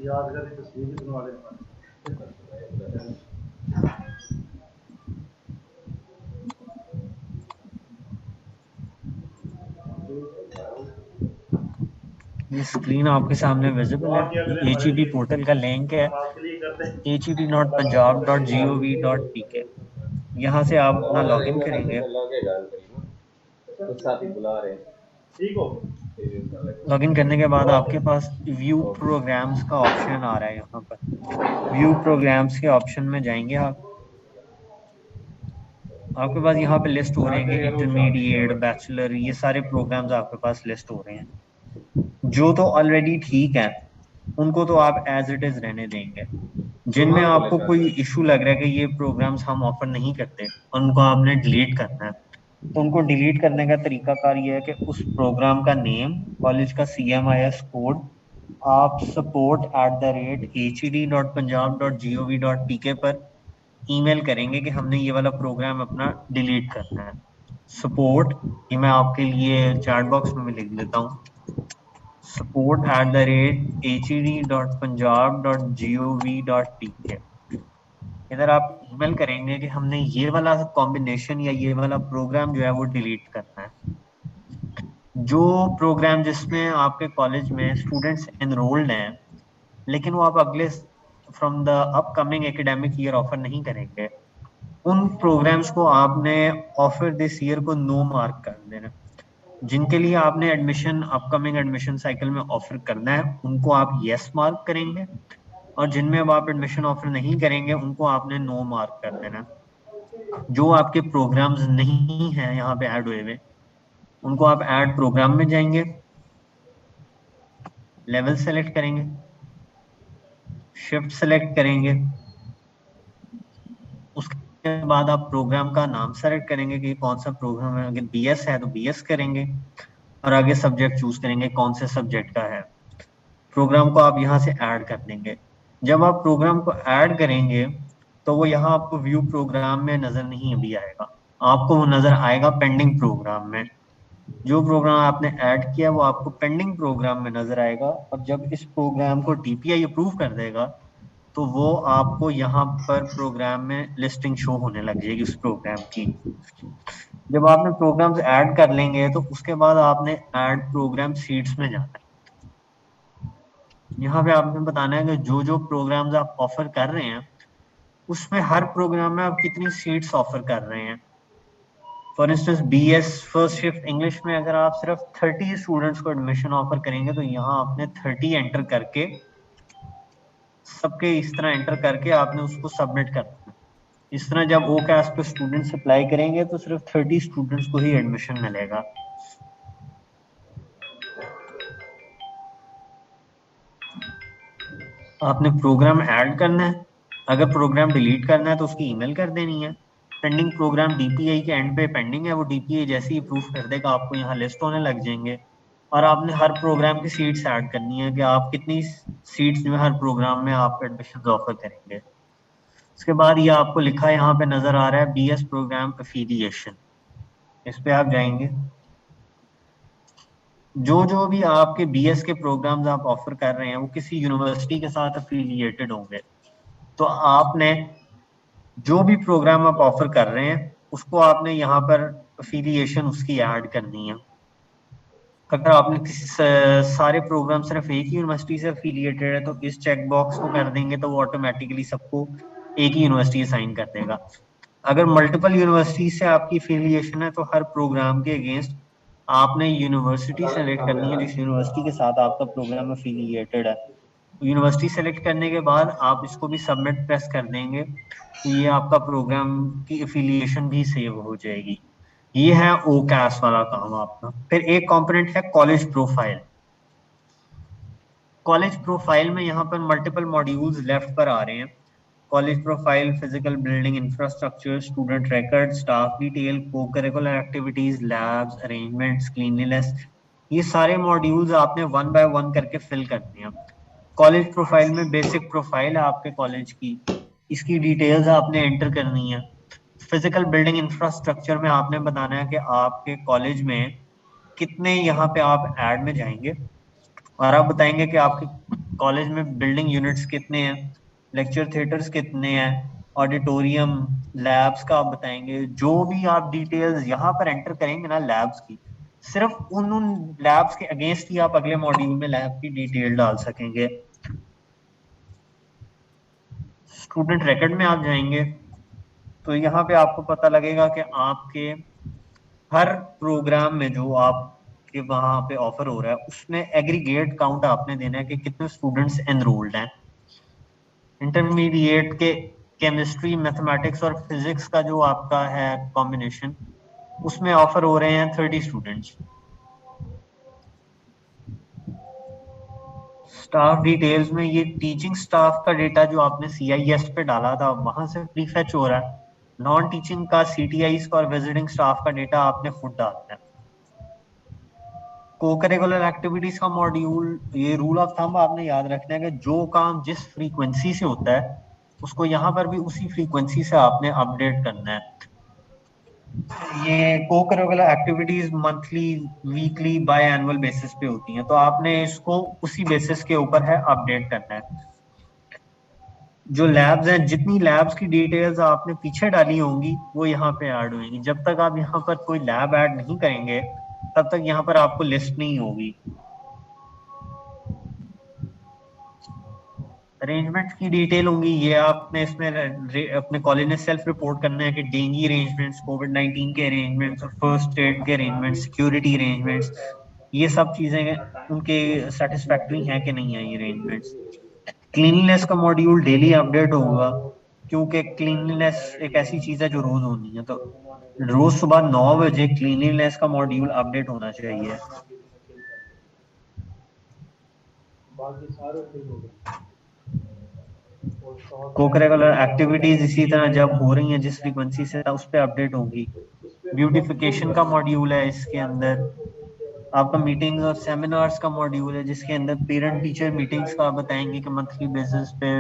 यादगार तस्वीर भी बनवा लेना। ये स्क्रीन आपके सामने विजिबल है। HED पोर्टल का लिंक है hed.punjab.gov.pk। यहाँ से आप अपना लॉगिन करेंगे। लॉगिन करने के बाद आपके पास व्यू प्रोग्राम्स का ऑप्शन आ रहा है। यहाँ पर व्यू प्रोग्राम्स के ऑप्शन में जाएंगे आप। आपके पास यहाँ पे लिस्ट हो रहे हैं, इंटरमीडिएट, बैचलर, ये सारे प्रोग्राम्स आपके पास लिस्ट हो रहे हैं। जो तो ऑलरेडी ठीक है उनको तो आप एज इट इज रहने देंगे। जिनमें आपको कोई इशू लग रहा है कि ये प्रोग्राम्स हम ऑफर नहीं करते, उनको आपने डिलीट करना है। तो उनको डिलीट करने का तरीकाकार ये है कि उस प्रोग्राम का नेम, कॉलेज का CMIS कोड आप support@hed.punjab.gov.pk पर ईमेल करेंगे कि हमने ये वाला प्रोग्राम अपना डिलीट करना है। सपोर्ट, ये मैं आपके लिए चैट बॉक्स में लिख देता हूँ, support@hed.punjab.gov.pk। इधर आप ईमेल करेंगे कि हमने ये वाला कॉम्बिनेशन या ये वाला प्रोग्राम जो है वो डिलीट करना है। जो प्रोग्राम जिसमें आपके कॉलेज में स्टूडेंट्स एनरोल्ड हैं लेकिन वो आप अगले from the upcoming academic year offer नहीं करेंगे, उन प्रोग्राम्स को आपने ऑफर दिस ईयर को नो मार्क कर देना। जिनके लिए आपने एडमिशन अपकमिंग एडमिशन साइकिल में ऑफर करना है उनको आप यस मार्क करेंगे, और जिनमें अब आप एडमिशन ऑफर नहीं करेंगे उनको आपने नो मार्क कर देना। जो आपके प्रोग्राम्स नहीं हैं यहाँ पे ऐड हुए हुए, उनको आप ऐड प्रोग्राम में जाएंगे, लेवल सेलेक्ट करेंगे, शिफ्ट सेलेक्ट करेंगे, उसके बाद आप प्रोग्राम का नाम सेलेक्ट करेंगे कि कौन सा प्रोग्राम है। अगर BS है तो BS करेंगे और आगे सब्जेक्ट चूज करेंगे कौन से सब्जेक्ट का है। प्रोग्राम को आप यहाँ से ऐड कर देंगे। जब आप प्रोग्राम को ऐड करेंगे तो वो यहाँ आपको व्यू प्रोग्राम में नजर नहीं अभी आएगा, आपको वो नजर आएगा पेंडिंग प्रोग्राम में। जो प्रोग्राम आपने ऐड किया वो आपको पेंडिंग प्रोग्राम में नजर आएगा, और जब इस प्रोग्राम को DPI अप्रूव कर देगा तो वो आपको यहाँ पर प्रोग्राम में लिस्टिंग शो होने लग जाएगी उस प्रोग्राम की। जब आपने प्रोग्राम्स ऐड कर लेंगे तो उसके बाद आपने ऐड प्रोग्राम सीट्स में जाना है। यहाँ पे आपने बताना है कि जो जो प्रोग्राम्स आप ऑफर कर रहे हैं उसमें हर प्रोग्राम में आप कितनी सीट्स ऑफर कर रहे हैं। For instance BS first shift English में अगर आप सिर्फ 30 स्टूडेंट्स को एडमिशन ऑफर करेंगे तो यहाँ आपने 30 एंटर करके, सबके इस तरह एंटर करके आपने उसको सबमिट करना है। इस तरह जब OCAS पे स्टूडेंट्स अप्लाई करेंगे तो सिर्फ 30 स्टूडेंट्स को ही एडमिशन मिलेगा। आपने प्रोग्राम ऐड करना है, अगर प्रोग्राम डिलीट करना है तो उसकी ईमेल कर देनी है। पेंडिंग प्रोग्राम DPI के एंड पे पेंडिंग है, वो DPI जैसे ही अप्रूव कर देगा आपको यहाँ लिस्ट होने लग जाएंगे। और आपने हर प्रोग्राम की सीट्स ऐड करनी है कि आप कितनी सीट्स जो है हर प्रोग्राम में आप एडमिशन ऑफर करेंगे। उसके बाद ये आपको लिखा यहाँ पे नजर आ रहा है BS प्रोग्राम एफिलिएशन, इस पे आप जाएंगे। जो जो भी आपके BS के प्रोग्राम्स आप ऑफर कर रहे हैं वो किसी यूनिवर्सिटी के साथ एफिलिएटेड होंगे, तो आपने जो भी प्रोग्राम आप ऑफर कर रहे हैं उसको आपने यहाँ पर एफिलिएशन उसकी ऐड करनी है। अगर आपने किसी सारे प्रोग्राम सिर्फ एक ही यूनिवर्सिटी से एफिलिएटेड है तो इस चेक बॉक्स को कर देंगे तो वो ऑटोमेटिकली सबको एक ही यूनिवर्सिटी असाइन कर देगा। अगर मल्टीपल यूनिवर्सिटी से आपकी एफिलिएशन है तो हर प्रोग्राम के अगेंस्ट आपने यूनिवर्सिटी सेलेक्ट करनी है जिस यूनिवर्सिटी के साथ आपका प्रोग्राम एफिलिएटेड है। यूनिवर्सिटी सेलेक्ट करने के बाद आप इसको भी सबमिट प्रेस कर देंगे तो ये आपका प्रोग्राम की एफिलिएशन भी सेव हो जाएगी। ये है OCAS वाला काम आपका। फिर एक कंपोनेंट है कॉलेज प्रोफाइल। कॉलेज प्रोफाइल में यहाँ पर मल्टीपल मॉड्यूल्स लेफ्ट पर आ रहे हैं। College profile, physical building infrastructure, student record, staff detail, co curricular activities, labs, arrangements, cleanliness, ये सारे मॉड्यूल्स आपने वन बाय वन करके फिल करने हैं। कॉलेज प्रोफाइल में बेसिक प्रोफाइल है आपके कॉलेज की, इसकी डिटेल्स आपने एंटर करनी है। फिजिकल बिल्डिंग इंफ्रास्ट्रक्चर में आपने बताना है कि आपके कॉलेज में कितने यहाँ पे आप ऐड में जाएंगे, और आप बताएंगे कि आपके कॉलेज में बिल्डिंग यूनिट्स कितने हैं, लेक्चर थिएटर्स कितने हैं, ऑडिटोरियम, लैब्स का आप बताएंगे। जो भी आप डिटेल्स यहाँ पर एंटर करेंगे ना लैब्स की, सिर्फ उन लैब्स के अगेंस्ट ही आप अगले मॉड्यूल में लैब की डिटेल डाल सकेंगे। स्टूडेंट रिकॉर्ड में आप जाएंगे तो यहाँ पे आपको पता लगेगा कि आपके हर प्रोग्राम में जो आपके वहां पे ऑफर हो रहा है उसमें एग्रीगेट काउंट आपने देना है कि कितने स्टूडेंट्स एनरोल्ड हैं। इंटरमीडिएट के केमिस्ट्री, मैथमेटिक्स और फिजिक्स का जो आपका है कॉम्बिनेशन, उसमें ऑफर हो रहे हैं 30 स्टूडेंट्स। स्टाफ डिटेल्स में ये टीचिंग स्टाफ का डेटा जो आपने CIS पे डाला था वहां से प्रीफेच हो रहा है। नॉन टीचिंग का, CTIs का और विजिटिंग स्टाफ का डेटा आपने खुद डालना है। को करिकुलर एक्टिविटीज का मॉड्यूल, ये रूल ऑफ थंब आपने याद रखना है कि जो काम जिस फ्रीक्वेंसी से होता है उसको यहाँ पर भी उसी फ्रीक्वेंसी से आपने अपडेट करना है। ये को curricular activities monthly, weekly, by annual basis पे होती हैं, तो आपने इसको उसी बेसिस के ऊपर है अपडेट करना है। जो लैब्स हैं, जितनी लैब्स की डिटेल्स आपने पीछे डाली होंगी वो यहाँ पे ऐड होंगी। जब तक आप यहाँ पर कोई लैब ऐड नहीं करेंगे तब तक यहाँ पर आपको लिस्ट नहीं होगी। अरेंजमेंट्स की डिटेल होंगी, ये आपने इसमें अपने कॉलेज में सेल्फ रिपोर्ट करना है कि डेंगू अरेंजमेंट्स, कोविड-19 के अरेंजमेंट्स और फर्स्ट एड के अरेंजमेंट्स, सिक्योरिटी अरेंजमेंट्स, ये सब चीजें उनके सेटिस्फैक्टरी हैं कि नहीं है ये अरेंजमेंट्स। क्लीनलीनेस का मॉड्यूल डेली अपडेट होगा, क्योंकि क्लीनलीनेस एक ऐसी चीज है जो रोज होनी है, तो रोज सुबह 9 बजे क्लीनलीनेस का मॉड्यूल अपडेट होना चाहिए। बाकी सारे फिल हो गए। को करिकुलर एक्टिविटीज इसी तरह जब हो रही हैं जिस फ्रीक्वेंसी से उस पर अपडेट होगी। ब्यूटिफिकेशन का मॉड्यूल है, इसके अंदर आपका मीटिंग्स और सेमिनार्स का मॉड्यूल है जिसके अंदर पेरेंट टीचर मीटिंग्स का आप बताएंगे कि मंथली बेसिस पे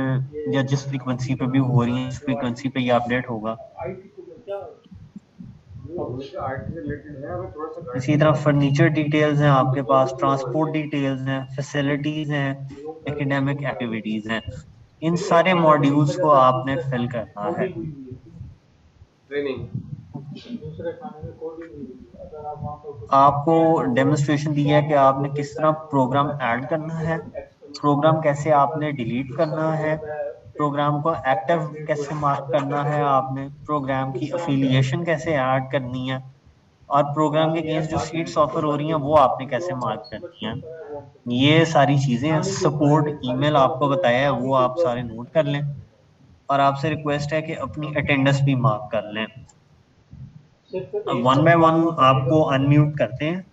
या जिस फ्रीक्वेंसी पे भी हो रही है उस फ्रीक्वेंसी पे ये अपडेट होगा। इसी तरह फर्नीचर डिटेल्स हैं आपके पास, ट्रांसपोर्ट डिटेल्स हैं, फैसिलिटीज हैं, एकेडमिक एक्टिविटीज हैं। इन सारे मॉड्यूल्स को आपने फिल करना है। दूसरे खाने में कोडिंग नहीं हुई। अगर आप वहाँ पर आपको डेमोन्स्ट्रेशन दिया है कि आपने किस तरह प्रोग्राम ऐड करना है, प्रोग्राम कैसे आपने डिलीट करना है, प्रोग्राम को एक्टिव कैसे मार्क करना है, आपने प्रोग्राम की अफिलिएशन कैसे ऐड करनी है, और प्रोग्राम के अगेंस्ट जो सीट्स ऑफर हो रही हैं वो आपने कैसे मार्क करनी है। ये सारी चीजें सपोर्ट ईमेल आपको बताया है, वो आप सारे नोट कर लें, और आपसे रिक्वेस्ट है कि अपनी अटेंडेंस भी मार्क कर लें। वन बाय वन आपको अनम्यूट करते हैं,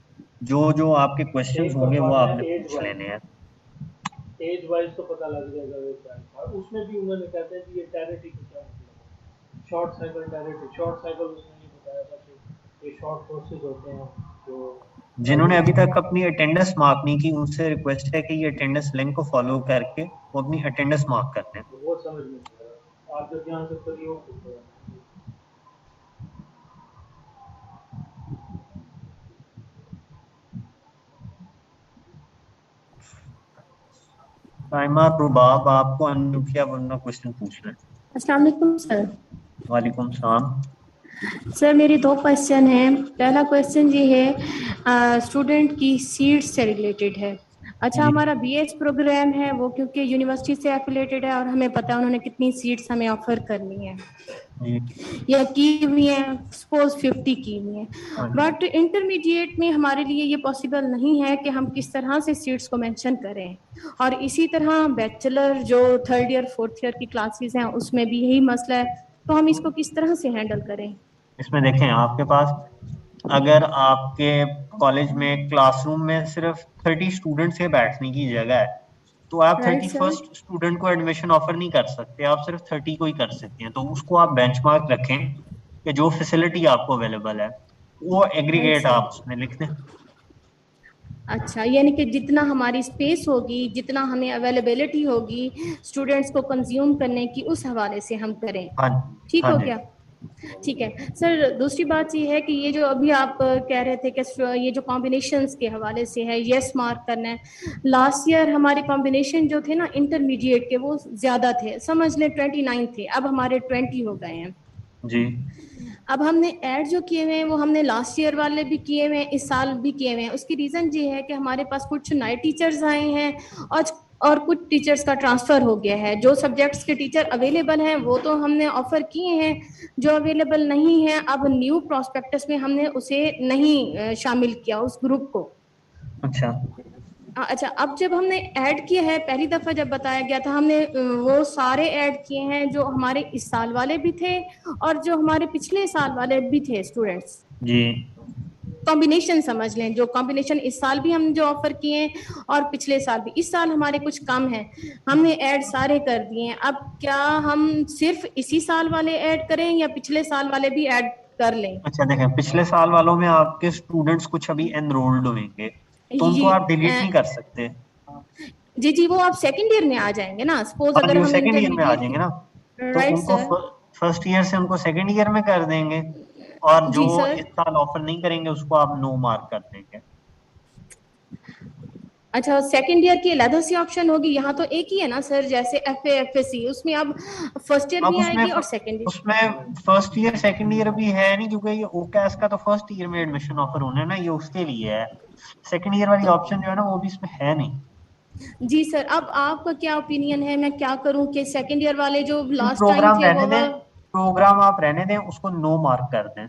जो जो आपके क्वेश्चंस होंगे वो आपने पूछ लेने हैं। एज वाइज तो पता लग जाएगा वो क्या है। उसमें भी उन्होंने कहते हैं कि ये टैरिटी का क्या मतलब है, शॉर्ट साइकिल टैरिटी। शॉर्ट साइकिल उसने नहीं बताया था कि ये शॉर्ट कोर्सेज होते हैं। तो जिन्होंने अभी तक अपनी अटेंडेंस मार्क नहीं की उनसे रिक्वेस्ट है कि ये अटेंडेंस लिंक को फॉलो करके वो अपनी अटेंडेंस मार्क करते हैं। वो समझ में नहीं आया, आप जो ध्यान से करिए वो साइमा रुबाब, आपको अनम्यूट किया, वरना क्वेश्चन पूछ लें। अस्सलाम वालेकुम सर। वालेकुम सलाम। सर मेरी 2 क्वेश्चन हैं। पहला क्वेश्चन ये है स्टूडेंट की सीट से रिलेटेड है। अच्छा, हमारा BS प्रोग्राम है वो क्योंकि यूनिवर्सिटी से एफिलेटेड है और हमें पता है उन्होंने कितनी सीट्स हमें ऑफर करनी है या की हुई है, सपोज 50 की हुई है, बट इंटरमीडिएट में हमारे लिए ये पॉसिबल नहीं है कि हम किस तरह से सीट्स को मेंशन करें। और इसी तरह बैचलर जो 3rd ईयर 4th ईयर की क्लासेस हैं उसमें भी यही मसला है, तो हम इसको किस तरह से हैंडल करें? इसमें देखें, आपके पास अगर आपके कॉलेज में क्लासरूम में सिर्फ 30 स्टूडेंट्स के बैठने की जगह है तो आप 31st स्टूडेंट को एडमिशन ऑफर नहीं कर सकते, आप सिर्फ 30 को ही कर सकते हैं। तो उसको आप बेंचमार्क रखें कि जो फैसिलिटी आपको अवेलेबल है वो एग्रीगेट आप उसमें लिख दें। अच्छा, यानी कि जितना हमारी स्पेस होगी, जितना हमें अवेलेबिलिटी होगी स्टूडेंट्स को कंज्यूम करने की, उस हवाले से हम करें। हाँ ठीक हाँ हो जी। गया। ठीक है सर, दूसरी बात ये है कि ये जो अभी आप कह रहे थे कि ये जो कॉम्बिनेशंस के हवाले से है, यस मार्क करना है। लास्ट ईयर हमारे कॉम्बिनेशन जो थे ना इंटरमीडिएट के, वो ज्यादा थे, समझ लें 29 थे, अब हमारे 20 हो गए हैं। जी। अब हमने ऐड जो किए हुए हैं वो हमने लास्ट ईयर वाले भी किए हुए हैं, इस साल भी किए हुए हैं। उसकी रीजन ये है कि हमारे पास कुछ नए टीचर्स आए हैं और कुछ टीचर्स का ट्रांसफर हो गया है। जो सब्जेक्ट्स के टीचर अवेलेबल हैं वो तो हमने ऑफर किए हैं, जो अवेलेबल नहीं है अब न्यू प्रोस्पेक्टस में हमने उसे नहीं शामिल किया उस ग्रुप को। अच्छा। अच्छा, अब जब हमने ऐड किया है, पहली दफा जब बताया गया था हमने वो सारे ऐड किए हैं जो हमारे इस साल वाले भी थे और जो हमारे पिछले साल वाले भी थे स्टूडेंट्स। जी। कॉम्बिनेशन समझ लें, जो कॉम्बिनेशन इस साल भी हम जो ऑफर किए हैं और पिछले साल भी। इस साल हमारे कुछ कम है, हमने ऐड सारे कर दिए हैं। अब क्या हम सिर्फ इसी साल वाले ऐड करें या पिछले साल वाले भी ऐड कर लें? अच्छा देखें, पिछले साल वालों में आपके स्टूडेंट्स कुछ अभी एनरोल्ड होंगे, तो उनको ये आप डिलीट नहीं कर सकते। जी जी, वो आप सेकंड ईयर में आ जाएंगे ना, सपोज हाँ जी, अगर वो हम सेकेंड ईयर में आ इंटरमीडिएट जाएंगे ना, की। तो राइट उनको सर। फर्स्ट ईयर से उनको सेकेंड ईयर में कर देंगे, और जो जी सर। इस साल ऑफर नहीं करेंगे उसको आप नो मार्क कर देंगे। अच्छा, सेकंड ईयर की अलग से ऑप्शन होगी? यहाँ तो एक ही है ना सर, जैसे एफए एफएससी, उसमें अब फर्स्ट ईयर अब भी उसमें आएगी और सेकंड ईयर। उसमें फर्स्ट ईयर सेकंड ईयर भी है नहीं, क्योंकि ये ओकास का तो फर्स्ट ईयर में एडमिशन ऑफर होना है ना, ये उसके लिए है। सेकंड ईयर वाली तो ऑप्शन जो है ना वो भी इसमें है नहीं। जी सर, अब आपका क्या ओपिनियन है, मैं क्या करूं कि सेकंड ईयर वाले जो तो लास्ट टाइम प्रोग्राम थे रहने वो दें, प्रोग्राम आप रहने दें, उसको नो मार्क कर दें।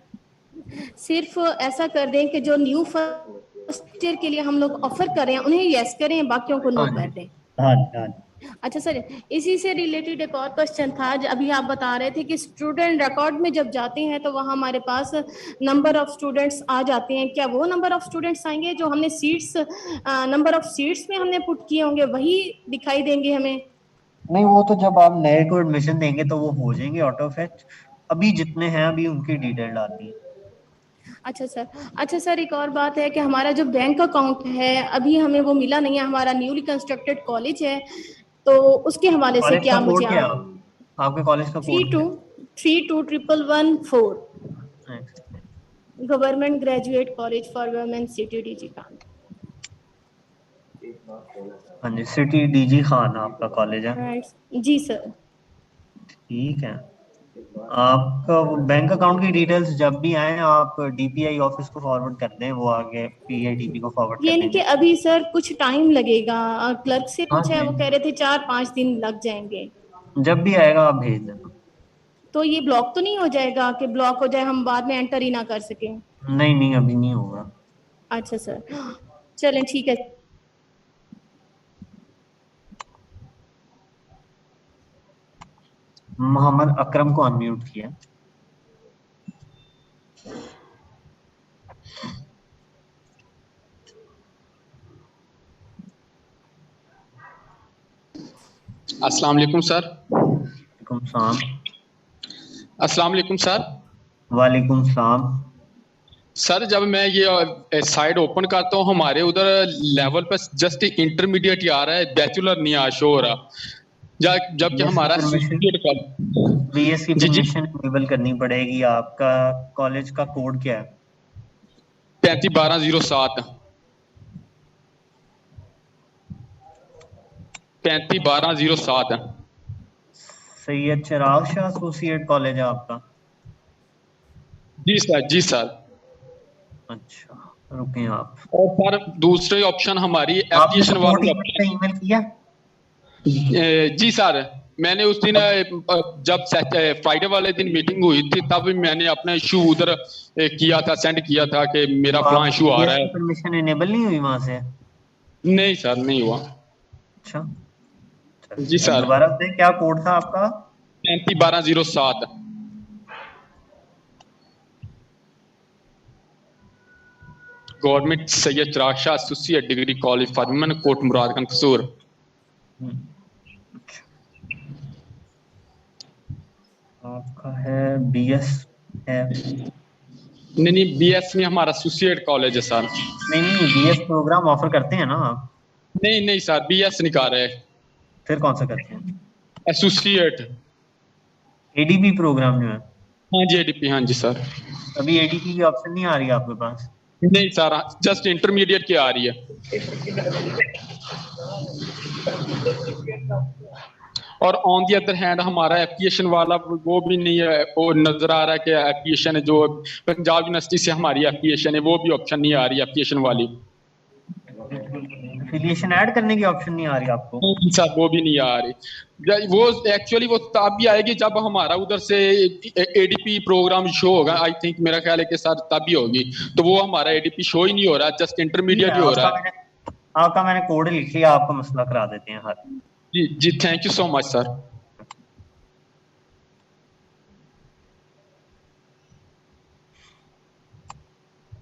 सिर्फ ऐसा कर दें कि जो न्यू फर्स्ट ईयर के लिए हम लोग ऑफर कर रहे हैं उन्हें यस करें, बाकियों को नो हाँ जी। कर दें। हाँ जी। हाँ जी। अच्छा सर, इसी से रिलेटेड एक और क्वेश्चन था। अभी आप बता रहे थे कि स्टूडेंट रिकॉर्ड में जब जाते हैं तो वहाँ हमारे पास नंबर ऑफ स्टूडेंट्स आ जाते हैं, क्या वो नंबर ऑफ स्टूडेंट्स आएंगे जो हमने सीट्स, नंबर ऑफ सीट्स में हमने पुट किए होंगे वही दिखाई देंगे हमें? नहीं, वो तो जब आप नए को एडमिशन देंगे तो वो हो जाएंगे ऑटो फेच। अभी जितने हैं अभी उनकी डिटेल डालनी है। अच्छा सर। अच्छा सर, एक और बात है कि हमारा जो बैंक अकाउंट है अभी हमें वो मिला नहीं है, हमारा न्यूली कंस्ट्रक्टेड कॉलेज है, तो उसके हवाले से कॉलेज का क्या मुझे कोड क्या आप। है? आपके कॉलेज का थ्री कोड टू क्या 32114 है? Government graduate college for women city DG Khan. हाँ जी, सिटी डीजी खान आपका कॉलेज है। राइट। जी सर। ठीक है। आपका बैंक अकाउंट की डिटेल्स जब भी आए आप डीपीआई ऑफिस को फॉरवर्ड कर दें, वो आगे पीआईडीपी को फॉरवर्ड कर यानी कि देंगे। अभी सर कुछ टाइम लगेगा, क्लर्क से हाँ पूछा है, जी, वो कह रहे थे 4-5 दिन लग जाएंगे। जब भी आएगा आप भेज देना। तो ये ब्लॉक तो नहीं हो जाएगा कि ब्लॉक हो जाए हम बाद में एंटर ही ना कर सकें? नहीं नहीं, अभी नहीं होगा। अच्छा सर, चलें ठीक है। मोहम्मद अकरम को अनम्यूट किया। अस्सलाम वालेकुम सर। वालेकुम सलाम। अस्सलाम वालेकुम सर। वालेकुम सलाम। सर जब मैं ये साइट ओपन करता हूँ हमारे उधर लेवल पर जस्ट इंटरमीडिएट ही आ रहा है, बैचलर नहीं आ शो हो रहा, जबकि बीएस की हमारा परमिशन सीट का। बीएस की जी जी, परमिशन इनेबल करनी पड़ेगी। आपका कॉलेज का कोड क्या है? 351207। 351207। सैयद चिराग शाह एसोसिएट कॉलेज है आपका? जी सर, जी सर। अच्छा, रुकें आप। और सर दूसरे ऑप्शन हमारी आपने एप्लीकेशन सपोर्ट वाला ईमेल पे ईमेल किया? जी सर, मैंने उस दिन जब फ्राइडे वाले दिन मीटिंग हुई थी तब मैंने अपना इशू उधर किया था, सेंड किया था कि मेरा तो फलां आपकी इशू आ बीएस रहा की है। परमिशन इनेबल नहीं हुई वहां से? नहीं सर, नहीं हुआ। अच्छा, जी चलिए सर, दोबारा से, क्या कोड था आपका? 351207। Government Syed Chirag Shah associate degree college for women, Kot Muradganj Kasur. अच्छा, आपका है बीएस है। नहीं नहीं, बीएस में हमारा एसोसिएट कॉलेज है सर। नहीं बीएस प्रोग्राम ऑफर करते हैं ना आप? नहीं नहीं सर, बीएस नहीं कर रहे, फिर कौन सा करते हैं? एसोसिएट। एडीपी प्रोग्राम जो है? हाँ जी एडीपी, हाँ जी सर। अभी एडीपी की ऑप्शन नहीं आ रही है आपके पास? नहीं सर, जस्ट इंटरमीडिएट की आ रही है। और ऑन दी अदर हैंड हमारा एप्लीकेशन वाला वो भी नहीं है, वो नजर आ रहा है कि एप्लीकेशन है जो पंजाब यूनिवर्सिटी से हमारी एप्लीकेशन है वो भी ऑप्शन नहीं आ रही एप्लीकेशन वाली। एफिलिएशन ऐड करने की ऑप्शन नहीं आ रही आपको? सर वो भी नहीं आ रही। वो एक्चुअली वो तब भी आएगी जब हमारा उधर से एडीपी प्रोग्राम शो होगा। आई थिंक मेरा ख्याल है कि सर तभी होगी, तो वो हमारा एडीपी शो ही नहीं हो रहा, जस्ट इंटरमीडिएट ही हो रहा है। आपका मैंने कोड लिख लिया, आपका मसला करा देते हैं हर। जी जी, thank you so much sir.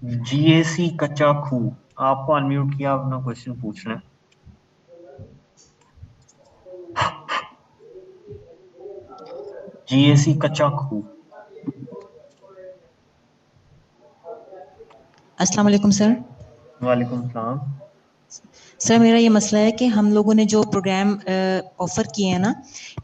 GAC Kacha Khu, आपको अनम्यूट किया, अपना क्वेश्चन पूछना है। जीएसी कच्चा खू। अस्सलाम वालेकुम सर। वालेकुम सलाम। सर मेरा ये मसला है कि हम लोगों ने जो प्रोग्राम ऑफर किए हैं ना,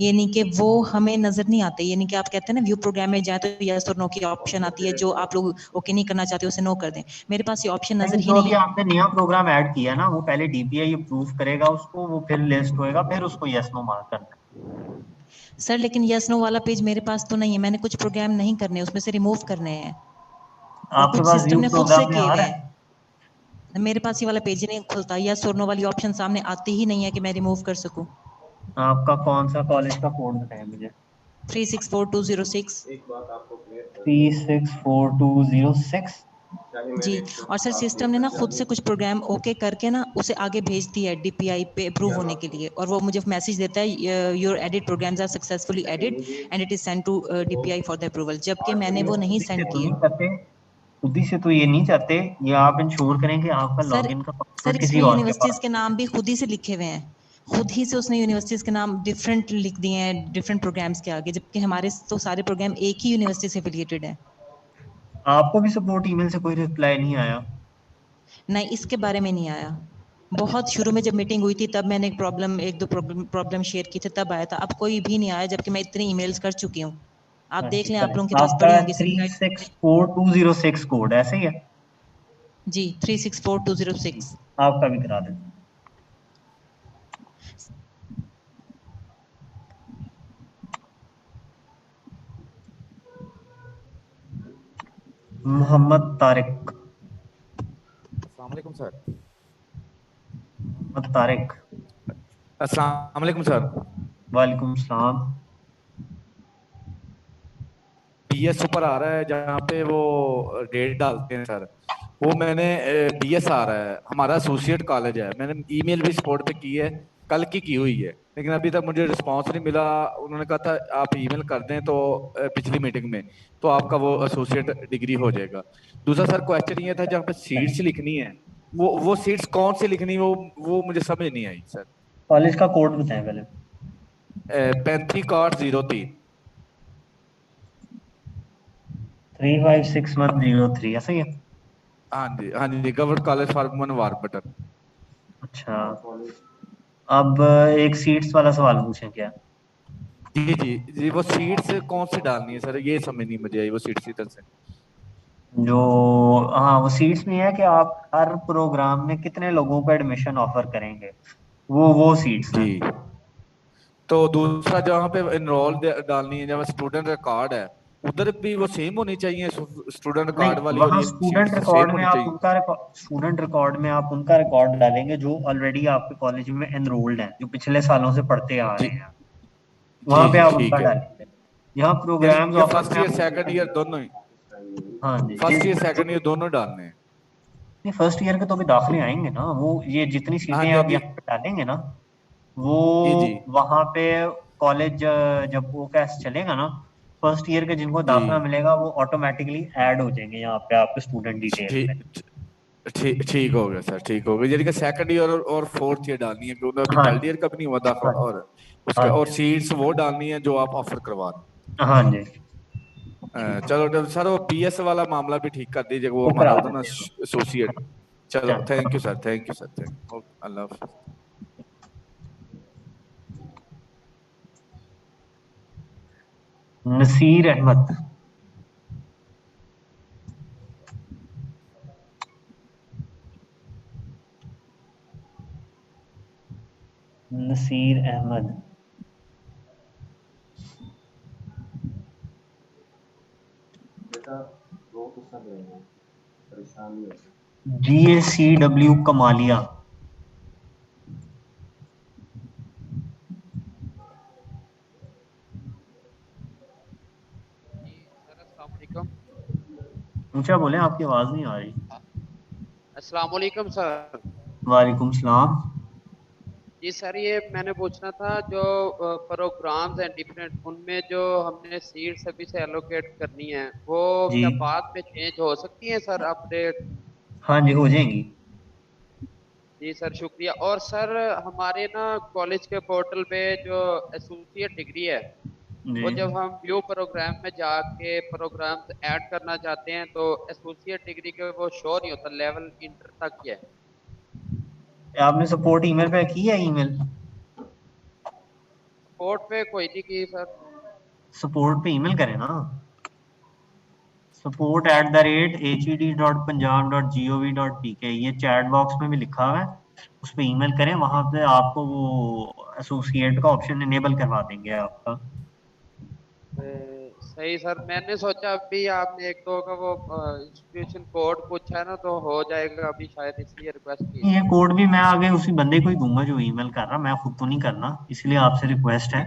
यानी कि वो हमें नजर नहीं आते। यानी कि आप कहते हैं ना व्यू प्रोग्राम में जाए तो यस और नो की ऑप्शन आती है, जो आप लोग ओके नहीं करना चाहते उसे नो कर दें। मेरे पास ये ऑप्शन नजर ही नहीं है। आपने नया प्रोग्राम ऐड किया ना, वो पहले डीपीआई अप्रूव करेगा उसको, वो फिर लिस्ट होएगा, फिर उसको यस नो मार्क करना। सर लेकिन यस नो वाला पेज मेरे पास तो नहीं है, मैंने कुछ प्रोग्राम नहीं करने, उसमें से रिमूव करने हैं। आपके पास सिस्टम ने खुद से किए हुए हैं। मेरे पास ये वाला पेज ही नहीं खुलता, यस और नो वाली ऑप्शन सामने आती ही नहीं है कि मैं रिमूव कर सकूं। आपका कौन सा कॉलेज का कोड बताएं मुझे? 364206। एक बात आपको क्लियर 364206 जी। और सर सिस्टम ने ना खुद से कुछ प्रोग्राम ओके करके ना उसे आगे भेज दिया है डीपीआई पे अप्रूव होने के लिए, और वो मुझे मैसेज देता है your edit programs are successfully added and it is send to DPI for the approval, जबकि मैंने वो नहीं सेंड किए। खुद से तो ये नहीं चाहते, ये आप इंश्योर करें कि आपका लॉगिन का सर किसी इसमें और के यूनिवर्सिटीज पास। के नाम भी खुद ही से लिखे हुए हैं, खुद ही से उसने यूनिवर्सिटीज के नाम डिफरेंट लिख दिए हैं डिफरेंट प्रोग्राम्स के आगे, जबकि हमारे तो सारे प्रोग्राम एक ही यूनिवर्सिटी से एफिलिएटेड है। आपको भी सपोर्ट ईमेल से कोई रिप्लाई नहीं आया? नहीं, इसके बारे में नहीं आया। बहुत शुरू में जब मीटिंग हुई थी तब मैंने एक दो प्रॉब्लम शेयर की थी, तब आया था। अब कोई भी नहीं आया, जबकि मैं इतनी ईमेल्स कर चुकी हूँ। आप देख लें, आप लोगों के पास पड़ी होंगी। 364206 कोड ऐसे ही है जी, 364206 आपका भी करा दें। मोहम्मद तारिक। अस्सलाम वालेकुम सर। मोहम्मद तारिक। अस्सलाम वालेकुम सर। वालेकुम सलाम। डीएस ऊपर आ रहा है जहाँ पे वो डेट डालते हैं सर, वो मैंने डीएस आ रहा है, हमारा एसोसिएट कॉलेज है। मैंने ईमेल भी सपोर्ट पे की है, कल की हुई है, लेकिन अभी तक मुझे रिस्पांस नहीं मिला। उन्होंने कहा था आप ईमेल कर दें तो पिछली मीटिंग में, तो आपका वो एसोसिएट डिग्री हो जाएगा। दूसरा सर क्वेश्चन ये था, जहाँ पे सीट्स लिखनी है, वो सीट्स कौन सी लिखनी, वो मुझे समझ नहीं आई सर। कॉलेज का कोड बताएं पहले। 35/03 356103 ऐसा ही है? हाँ जी, गवर्नमेंट कॉलेज फॉर वुमेन वारपेटर। अच्छा, अब एक सीट्स वाला सवाल पूछें क्या? जी, वो सीट्स कौन सी डालनी है सर, ये समझ नहीं मुझे आई वो सीट्स इधर से। जो हाँ, वो सीट्स में है कि आप हर प्रोग्राम में कितने लोगों को एडमिशन ऑफर करेंगे, वो सीट्स हैं। जी, तो दूसरा जहाँ पे एनरोल डालनी है, जहाँ स्टूडेंट रिकॉर्ड है, उधर भी वो सेम होनी चाहिए स्टूडेंट रिकॉर्ड वाली, और वहाँ ये स्टूडेंट सीट्स रिकॉर्ड सेम में होनी चाहिए। स्टूडेंट रिकॉर्ड में आप उनका रिकॉर्ड डालेंगे जो ऑलरेडी आपके कॉलेज में एनरोल्ड है, जो पिछले सालों से पढ़ते आ रहे हैं, वहाँ पे आप उनका डालेंगे। यहाँ programs offer first year second year दोनों ही? हाँ जी, फर्स्ट ईयर सेकंड ईयर दोनों डालने हैं। नहीं, फर्स्ट ईयर के तो अभी दाखिले आएंगे ना, वो ये जितनी सीटें आप यहाँ पे डालेंगे ना, वो वहाँ पे कॉलेज जब वो कैसे चलेगा ना, फर्स्ट ईयर के जिनको दाखिला मिलेगा वो ऑटोमेटिकली ऐड हो जाएंगे यहाँ पे आपके स्टूडेंट डिटेल में। ठीक हो गया सर, ठीक हो गया। यानी कि सेकंड ईयर और फोर्थ ईयर डालनी है, क्योंकि अभी थर्ड ईयर का भी नहीं हुआ दाखिला, और उसका और सीट्स वो डालनी है जो आप ऑफर करवा रहे हैं। हाँ जी, चलो चलो सर, वो पीएस वाला मामला भी ठीक कर दीजिएगा, वो वो हमारा करा होता ना देते हैं। एसोसिएट। चलो चलो। Thank you sir, thank you sir, thank अल्लाह हाफिज। नसीर अहमद। नसीर अहमद। बेटा रो तो सब रहे हैं, परेशान नहीं होते। GACW कमालिया। सर अस्सलाम वालेकुम। ऊंचा बोले, आपकी आवाज नहीं आ रही। अस्सलाम वालेकुम सर। वालेकुम सलाम। जी सर, ये मैंने पूछना था जो प्रोग्राम्स हैं डिफरेंट, उनमें जो हमने सीट्स अभी से एलोकेट करनी है वो जी क्या बाद में चेंज हो सकती है सर, अपडेट? हाँ जी, हो जाएंगी। जी सर शुक्रिया। और सर हमारे ना कॉलेज के पोर्टल पे जो एसोसिएट डिग्री है, जी वो जब हम व्यू प्रोग्राम में जाके प्रोग्राम्स ऐड करना चाहते हैं तो एसोसिएट डिग्री के वो शो नहीं होता, लेवल इंटर तक ही है। आपने सपोर्ट ईमेल पे की है? ईमेल सपोर्ट पे कोई नहीं की सर। सपोर्ट पे ईमेल करें ना, support@HED.punjab.gov.pk, ये चैट बॉक्स में भी लिखा हुआ है, उस पर ईमेल करें, वहां पे आपको वो एसोसिएट का ऑप्शन इनेबल करवा देंगे आपका। सही सर, मैंने सोचा अभी आपने एक दो का वो इंस्टीट्यूशन कोड पूछा है ना, तो हो जाएगा अभी शायद, इसलिए रिक्वेस्ट की ये थी। कोड भी मैं आगे उसी बंदे को ही दूंगा जो ईमेल कर रहा, मैं खुद तो नहीं करना, इसलिए आपसे रिक्वेस्ट है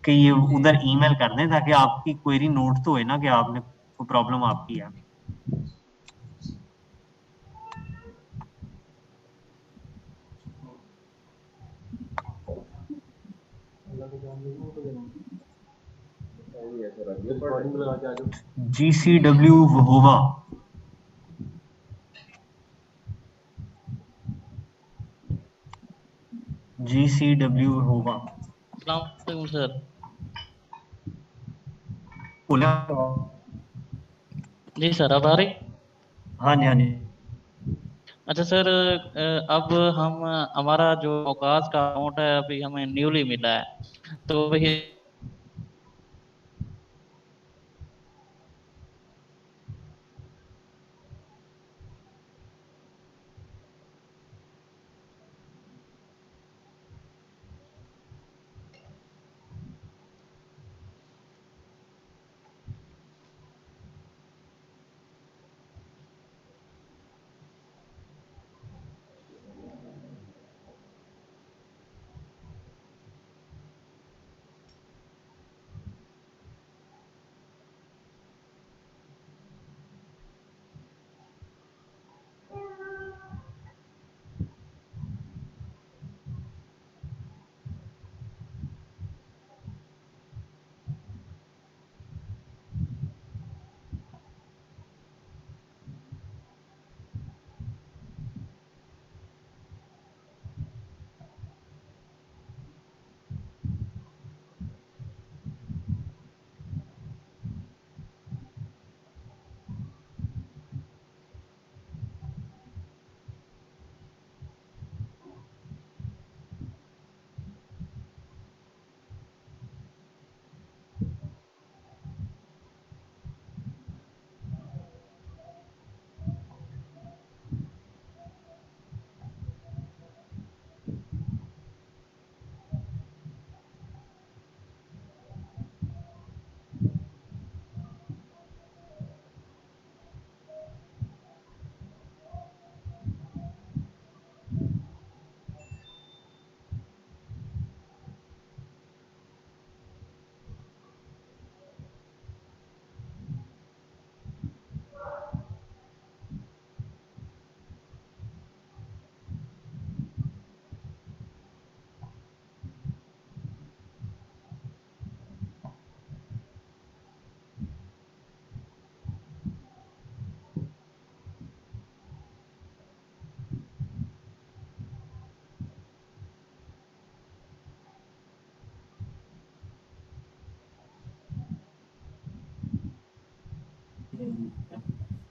कि ये जी उधर ईमेल कर दें, ताकि आपकी क्वेरी नोट तो है ना कि आपने कोई प्रॉब्लम आपकी है। अल्लाह को जान लो तो सही है सर, अभी रिकॉर्डिंग लगा के आ जाओ। GCW वहोवा। GCW वहोवा। अस्सलाम वालेकुम सर। बोले। जी सर, अब आ रही? हाँ जी हाँ जी। अच्छा सर, अब हम हमारा जो अवकाश का अमाउंट है अभी हमें न्यूली मिला है, तो ये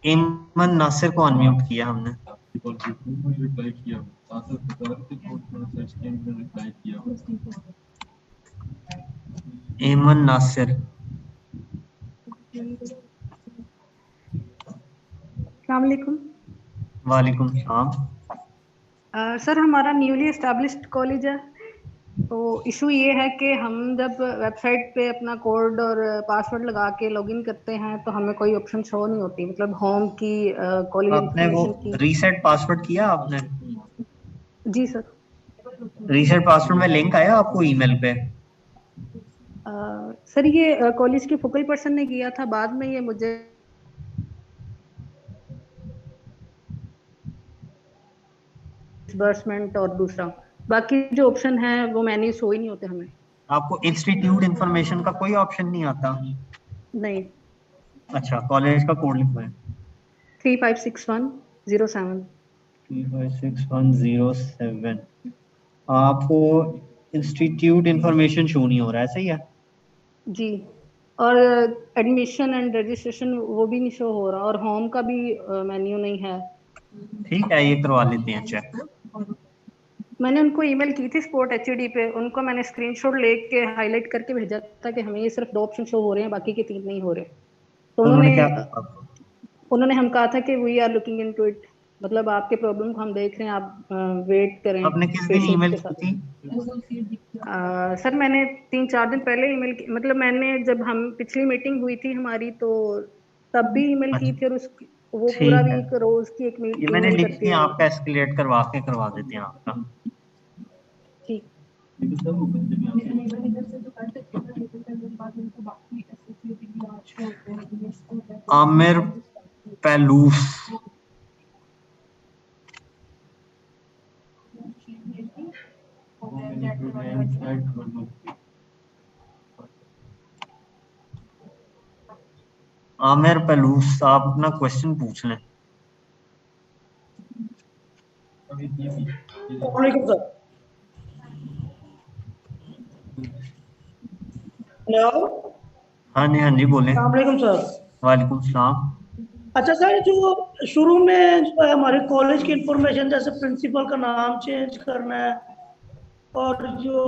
एमन नासिर को अनम्यूट किया हमने। रिप्लाई किया, साथ बता के थोड़ा सर्च किया, मैंने रिप्लाई किया। एमन नासिर। अस्सलाम वालेकुम। वालेकुम सलाम। सर हमारा न्यूली एस्टैब्लिश्ड कॉलेज है, तो इशू ये है कि हम जब वेबसाइट पे अपना कोड और पासवर्ड लगा के लॉगिन करते हैं तो हमें कोई ऑप्शन शो नहीं होती, मतलब होम की, कॉलेज आपने वो इन्फॉर्मेशन की। रीसेट पासवर्ड किया आपने? जी सर। रीसेट पासवर्ड में लिंक आया आपको ईमेल पे? सर ये कॉलेज के फोकल पर्सन ने किया था, बाद में ये मुझे डिसबर्समेंट और दूसरा बाकी जो ऑप्शन है वो मेन्यू शो ही नहीं होते हमें। आपको इंस्टीट्यूट इंफॉर्मेशन का कोई ऑप्शन नहीं आता? नहीं। अच्छा, कॉलेज का कोड लिखवाएं। 356107। 356107। आपको इंस्टीट्यूट इंफॉर्मेशन शो नहीं हो रहा है, सही है? जी, और एडमिशन एंड रजिस्ट्रेशन वो भी नहीं शो हो रहा, और होम का भी मेन्यू नहीं है। ठीक है, ये करवा लेते हैं चेक। मैंने उनको ईमेल की थी स्पोर्ट एचडी पे, उनको मैंने स्क्रीनशॉट लेके हाईलाइट करके भेजा था कि हमें ये सिर्फ 2 ऑप्शन शो हो रहे हैं, बाकी के 3 नहीं हो रहे। तो उन्होंने हम कहा था कि we are looking into it, मतलब आपके प्रॉब्लम को हम देख रहे हैं, आप वेट करें। आपने किस दिन ईमेल की थी? सर मैंने 3-4 दिन पहले ईमेल, मतलब मैंने जब हम पिछली मीटिंग हुई थी हमारी तो तब भी ईमेल की थी, और उस वो पूरा वीक रोज की एक मीटिंग मैंने लिख के आपका एस्केलेट करवा देते हैं आपका। ठीक। आमिर पहलूस। आमिर पहलूस, आप अपना क्वेश्चन पूछ लें। हेलो। हाँ जी बोले। अस्सलाम सर। वालेकुम सलाम। अच्छा सर, जो शुरू में जो है हमारे कॉलेज की इंफॉर्मेशन, जैसे प्रिंसिपल का नाम चेंज करना है और जो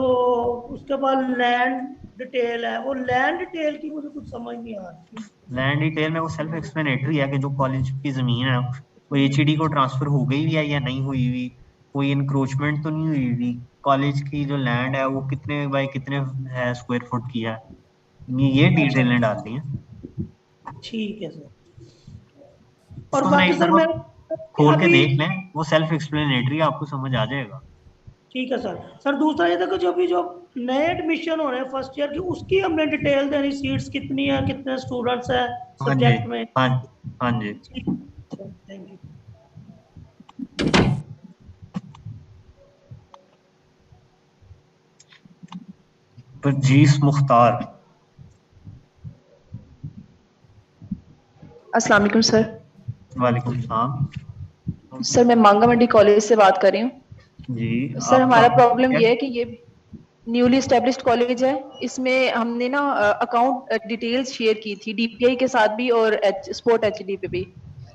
उसके बाद लैंड डिटेल है, वो लैंड डिटेल की मुझे कुछ समझ नहीं आ रही। लैंड डिटेल में वो सेल्फ एक्सप्लेनेटरी है कि जो कॉलेज की जमीन है वो एचईडी को ट्रांसफर हो गई है या नहीं हुई हुई, कोई इंक्रोचमेंट तो नहीं हुई हुई, कॉलेज की जो लैंड है वो कितने बाय कितने है स्क्वायर फुट की है, ये डिटेलें डालनी है। ठीक है सर। और बाकी सर मैं खोल के देख लें, वो सेल्फ एक्सप्लेनेटरी आपको समझ आ जाएगा। ठीक है सर। सर दूसरा ये था कि जो भी जो नए एडमिशन हो रहे हैं फर्स्ट ईयर की, उसकी हमने डिटेल देनी, सीट्स कितनी है, कितने स्टूडेंट्स हैं सब्जेक्ट में। हाँ जी। Thank you. परजीस मुख्तार। अस्सलाम वालेकुम सर। वालेकुम सलाम। सर मैं मांगा मंडी कॉलेज से बात कर रही हूँ जी। सर हमारा प्रॉब्लम ये है कि ये न्यूली एस्टेब्लिश्ड कॉलेज है, इसमें हमने ना अकाउंट डिटेल्स शेयर की थी डीपीआई के साथ भी और स्पोर्ट एचडी पे भी,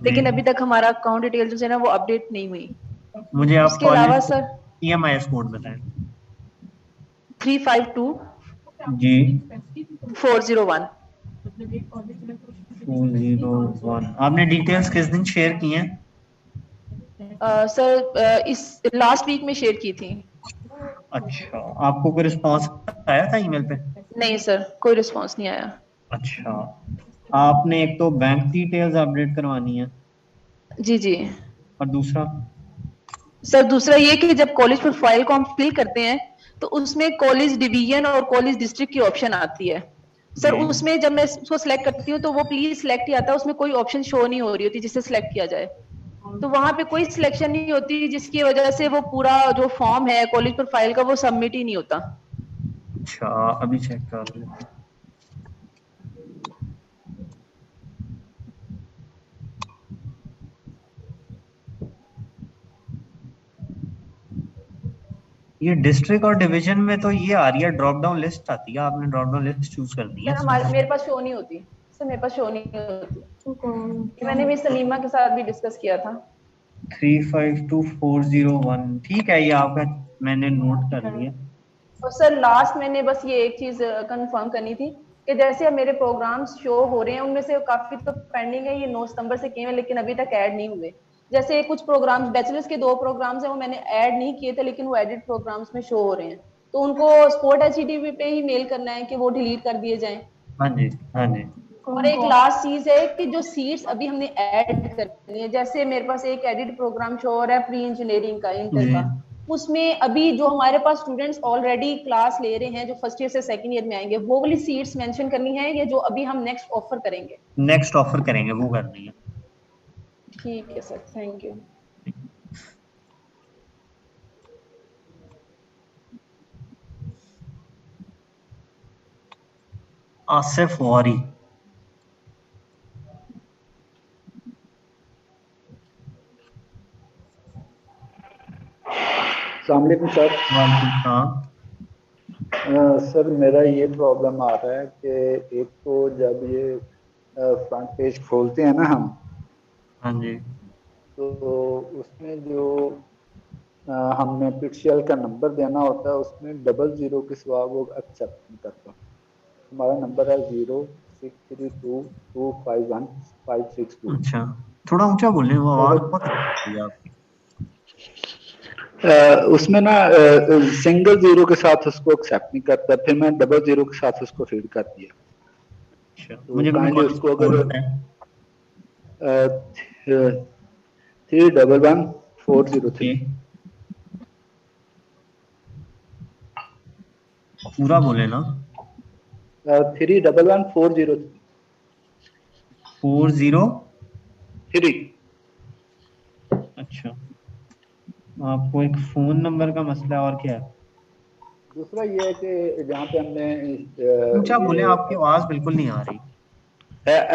लेकिन अभी तक हमारा अकाउंट डिटेल्स जो है ना वो अपडेट नहीं हुई। मुझे आप इसके अलावा सर EMIS कोड बताएं। 352 जी 401। 401। आपने डिटेल्स किस दिन शेयर की हैं? सर इस लास्ट वीक में शेयर की थी। अच्छा, आपको कोई रिस्पांस आया था ईमेल पे? नहीं सर, कोई रिस्पांस नहीं आया। अच्छा, आपने एक तो बैंक डिटेल्स अपडेट करवानी है। जी जी। और दूसरा सर दूसरा ये कि जब कॉलेज प्रोफाइल को हम फिल करते हैं तो उसमें कॉलेज डिवीजन और कॉलेज डिस्ट्रिक्ट की ऑप्शन आती है सर, उसमें जब मैं उसको सिलेक्ट करती हूँ तो वो प्लीज सिलेक्ट ही आता है, उसमें कोई ऑप्शन शो नहीं हो रही होती जिससे सिलेक्ट किया जाए, तो वहां पे कोई सिलेक्शन नहीं होती, जिसकी वजह से वो पूरा जो फॉर्म है कॉलेज प्रोफाइल का वो सबमिट ही नहीं होता। अच्छा, अभी चेक कर लेते हैं। ये डिस्ट्रिक्ट और डिवीजन में तो ये आ रही है, ड्रॉप डाउन लिस्ट आती है, आपने ड्रॉप डाउन लिस्ट चूज कर दी है। सर हमारे मेरे पास शो नहीं होती सर मेरे पास शो नहीं होती। मैंने भी सलीमा के साथ भी डिस्कस किया था। 352401 ठीक है, ये आपका मैंने नोट कर लिया। और सर लास्ट मैंने बस ये एक चीज कंफर्म करनी थी कि जैसे अब मेरे प्रोग्राम्स शो हो रहे हैं उनमें से काफी तो पेंडिंग है, ये 9 सितंबर से किए हैं लेकिन अभी तक ऐड नहीं हुए। जैसे कुछ प्रोग्राम्स बैचलर्स के 2 प्रोग्राम्स हैं वो मैंने ऐड नहीं किए थे लेकिन वो एडिट प्रोग्राम्स में शो हो रहे हैं, तो उनको स्पोर्ट HEDP पे ही मेल करना है कि वो डिलीट कर दिए जाएं। हाँ जी, हाँ जी। और एक लास्ट चीज है कि जो सीट्स अभी हमने ऐड करनी है, जैसे मेरे पास एक एडिट प्रोग्राम शो हो रहा है प्री इंजीनियरिंग का, इंटर का, उसमें अभी जो हमारे पास स्टूडेंट्स ऑलरेडी क्लास ले रहे हैं जो फर्स्ट ईयर से सेकंड ईयर में आएंगे, वो वाली सीट्स मेंशन करनी है या जो अभी हम नेक्स्ट ऑफर करेंगे? नेक्स्ट ऑफर करेंगे वो करनी है। ठीक है सर, थैंक यू। आसिफ वारी। अस्सलाम वालेकुम सर। सर मेरा ये प्रॉब्लम आ रहा है कि एक तो जब ये फ्रंट पेज खोलते हैं ना हम, हाँ जी, तो उसमें जो हमने पिक्सल का नंबर देना होता है उसमें 00 के सिवा वो एक्सेप्ट नहीं करता। हमारा नंबर है 0632251562। अच्छा, थोड़ा ऊंचा बोले, वो आवाज बहुत आती है आपकी। उसमें ना सिंगल 0 के साथ उसको एक्सेप्ट नहीं करता, फिर मैं 00 के साथ उसको फीड कर दिया। तो मुझे काइंडली उसको अगर 311403 पूरा बोले ना। 311403। अच्छा, आपको एक फोन नंबर का मसला है और क्या है? दूसरा ये है कि जहाँ पे हमने ऊंचा बोले, आपकी आवाज बिल्कुल नहीं आ रही।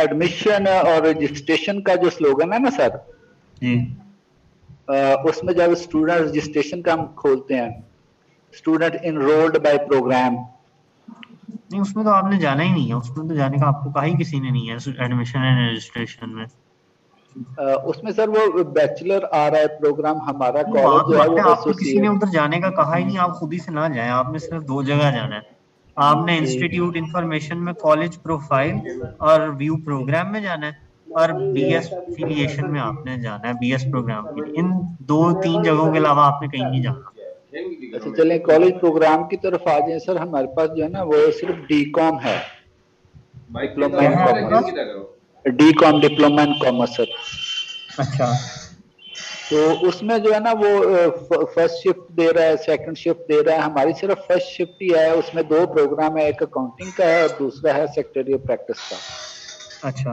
एडमिशन और रजिस्ट्रेशन का जो स्लोगन है ना सर जी, उसमें जब स्टूडेंट रजिस्ट्रेशन का हम खोलते हैं, स्टूडेंट इनरोल्ड बाय प्रोग्राम, नहीं उसमें तो आपने जाना ही नहीं है, उसमें तो जाने का आपको कहा ही किसी ने नहीं है एडमिशन एंड रजिस्ट्रेशन में। उसमें सर वो बैचलर आ रहा है प्रोग्राम, हमारा कॉलेज जो है वो आपको किसी ने उधर जाने का कहा ही नहीं, आप खुद ही से ना जाएं, आपने सिर्फ 2 जगह जाना है। आपने इंस्टीट्यूट इंफॉर्मेशन में कॉलेज प्रोफाइल और व्यू प्रोग्राम में जाना है, और बीएस एफिलिएशन में आपने जाना है बीएस प्रोग्राम के लिए। इन 2-3 जगहों के अलावा आपने कहीं नहीं जाना। अच्छा चलें कॉलेज प्रोग्राम की तरफ आ जाए सर। हमारे पास जो है ना वो सिर्फ डीकॉम है, diploma in commerce, डीकॉम diploma in commerce sir. अच्छा, तो उसमें जो है ना वो फर्स्ट शिफ्ट दे रहा है, सेकंड शिफ्ट दे रहा है, हमारी सिर्फ फर्स्ट शिफ्ट ही है। उसमें 2 प्रोग्राम है, एक अकाउंटिंग का है और दूसरा है सेक्रेटरी प्रैक्टिस का। अच्छा,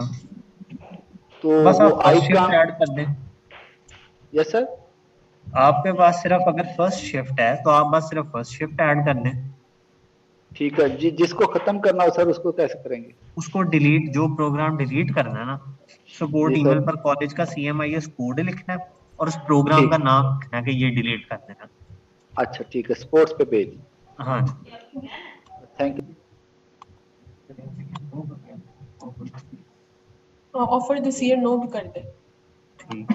तो बस वो आप फर्स्ट शिफ्ट ऐड कर दें। यस सर, आपके पास सिर्फ अगर फर्स्ट शिफ्ट है तो आप बस सिर्फ फर्स्ट शिफ्ट ऐड कर दें। ठीक है जी। जिसको खत्म करना हो सर उसको कैसे करेंगे? उसको डिलीट, जो प्रोग्राम डिलीट करना है ना, सपोर्ट ईमेल पर कॉलेज का CMIS कोड लिखना है और उस प्रोग्राम का नाम लिखना है कि ये डिलीट कर देना। अच्छा ठीक है, स्पोर्ट्स पे भेज। हाँ, thank you. Offer this year no भी कर दे। ठीक।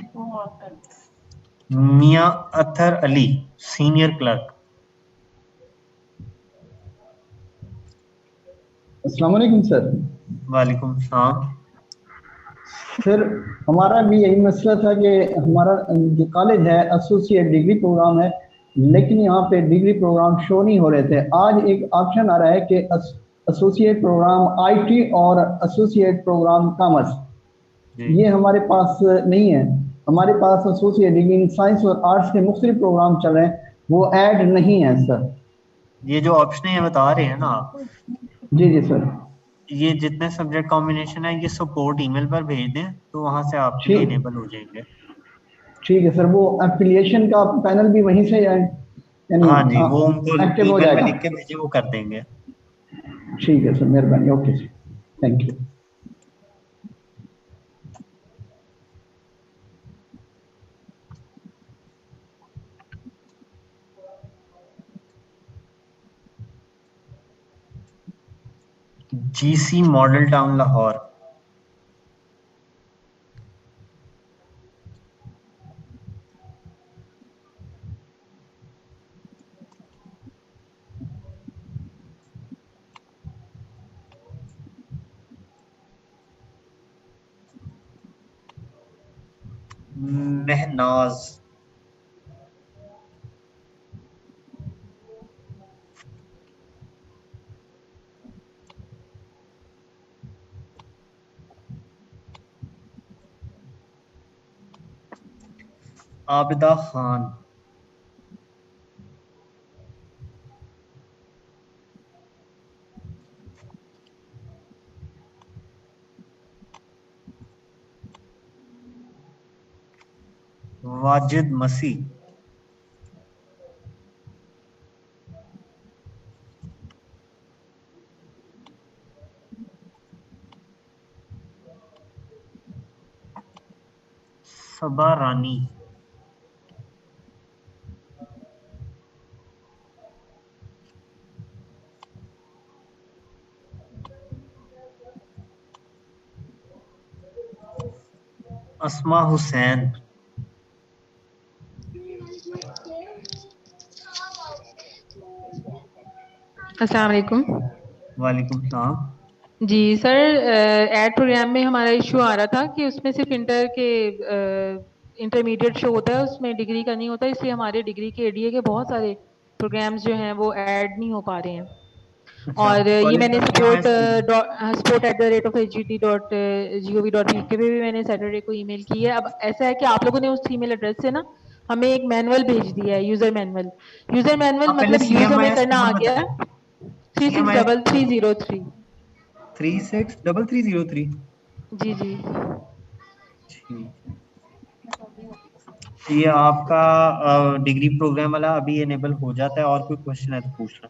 मियां अतर अली, सीनियर क्लर्क। अस्सलाम वालेकुम सर। वालेकुम सलाम। सर हमारा भी यही मसला था कि हमारा जो कॉलेज है एसोसिएट डिग्री प्रोग्राम है, लेकिन यहाँ पे डिग्री प्रोग्राम शो नहीं हो रहे थे। आज एक ऑप्शन आ रहा है कि एसोसिएट प्रोग्राम IT और एसोसिएट प्रोग्राम कॉमर्स, ये हमारे पास नहीं है। हमारे पास एसोसिएट डिग्री इन साइंस और आर्ट्स के मुख्तलिफ प्रोग्राम चल रहे हैं, वो ऐड नहीं है सर। ये जो ऑप्शन है बता रहे हैं ना आप? जी जी सर। ये जितने सब्जेक्ट कॉम्बिनेशन है ये सपोर्ट ईमेल पर भेज दें तो वहां से आपके लिए इनेबल हो जाएंगे। ठीक है सर। वो एफिलिएशन का पैनल भी वहीं से है? हाँ जी, वो उनको एक्टिव हो ईमेल में जाएगा। लिख के भेजे, वो कर देंगे। ठीक है सर, मेहरबानी। Okay sir, thank you. GC Model Town Lahore. Mahnaz. Abida Khan. Wajid Masih. Saba Rani. Asma Hussain. अस्सलाम वालेकुम। वालेकुम सलाम। जी सर, एड प्रोग्राम में हमारा इशू आ रहा था कि उसमें सिर्फ इंटरमीडिएट शो होता है, उसमें डिग्री का नहीं होता, इसलिए हमारे डिग्री के एडीए के बहुत सारे प्रोग्राम्स जो हैं वो ऐड नहीं हो पा रहे हैं। और ये मैंने support@hgt.gov.pk पे भी मैंने सैटरडे को ईमेल की है। अब ऐसा है कि आप लोगों ने उस ईमेल एड्रेस से ना हमें एक मैनुअल भेज दिया है, यूजर मैनुअल मतलब यूजर में करना आ गया 363303। 363303। जी जी। ये आपका डिग्री प्रोग्राम वाला अभी एनेबल हो जाता है, और कोई क्वेश्चन है तो पूछना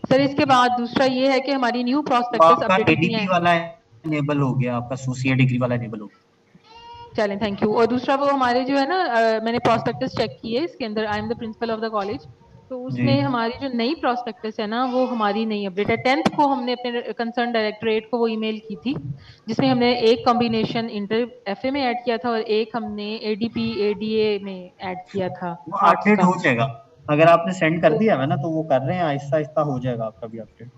सर। इसके बाद दूसरा ये है कि हमारी न्यू प्रॉस्पेक्टस अपडेटेड नहीं एडीपी है। वाला एनेबल हो गया, आपका एसोसिएट डिग्री वाला एनेबल हो गया। चलें, थैंक यू। और दूसरा वो हमारे जो है ना मैंने प्रॉस्पेक्टस चेक किए, इसके अंदर I am the principle of the college, तो उसमें हमारी जो नई प्रॉस्पेक्टस है ना वो हमारी नहीं अपडेट है। 10th को हमने अपने कंसर्न डायरेक्टरेट को वो ईमेल की थी, जिसमें हमने एक कॉम्बिनेशन इंटर एफए में ऐड किया था और एक हमने एडीपी एडीए में ऐड किया था वो आर्ट्स अपडेट का। हो जाएगा, अगर आपने सेंड कर दिया है ना तो वो कर रहे हैं, आहिस्ता आहिस्ता हो जाएगा आपका भी अपडेट।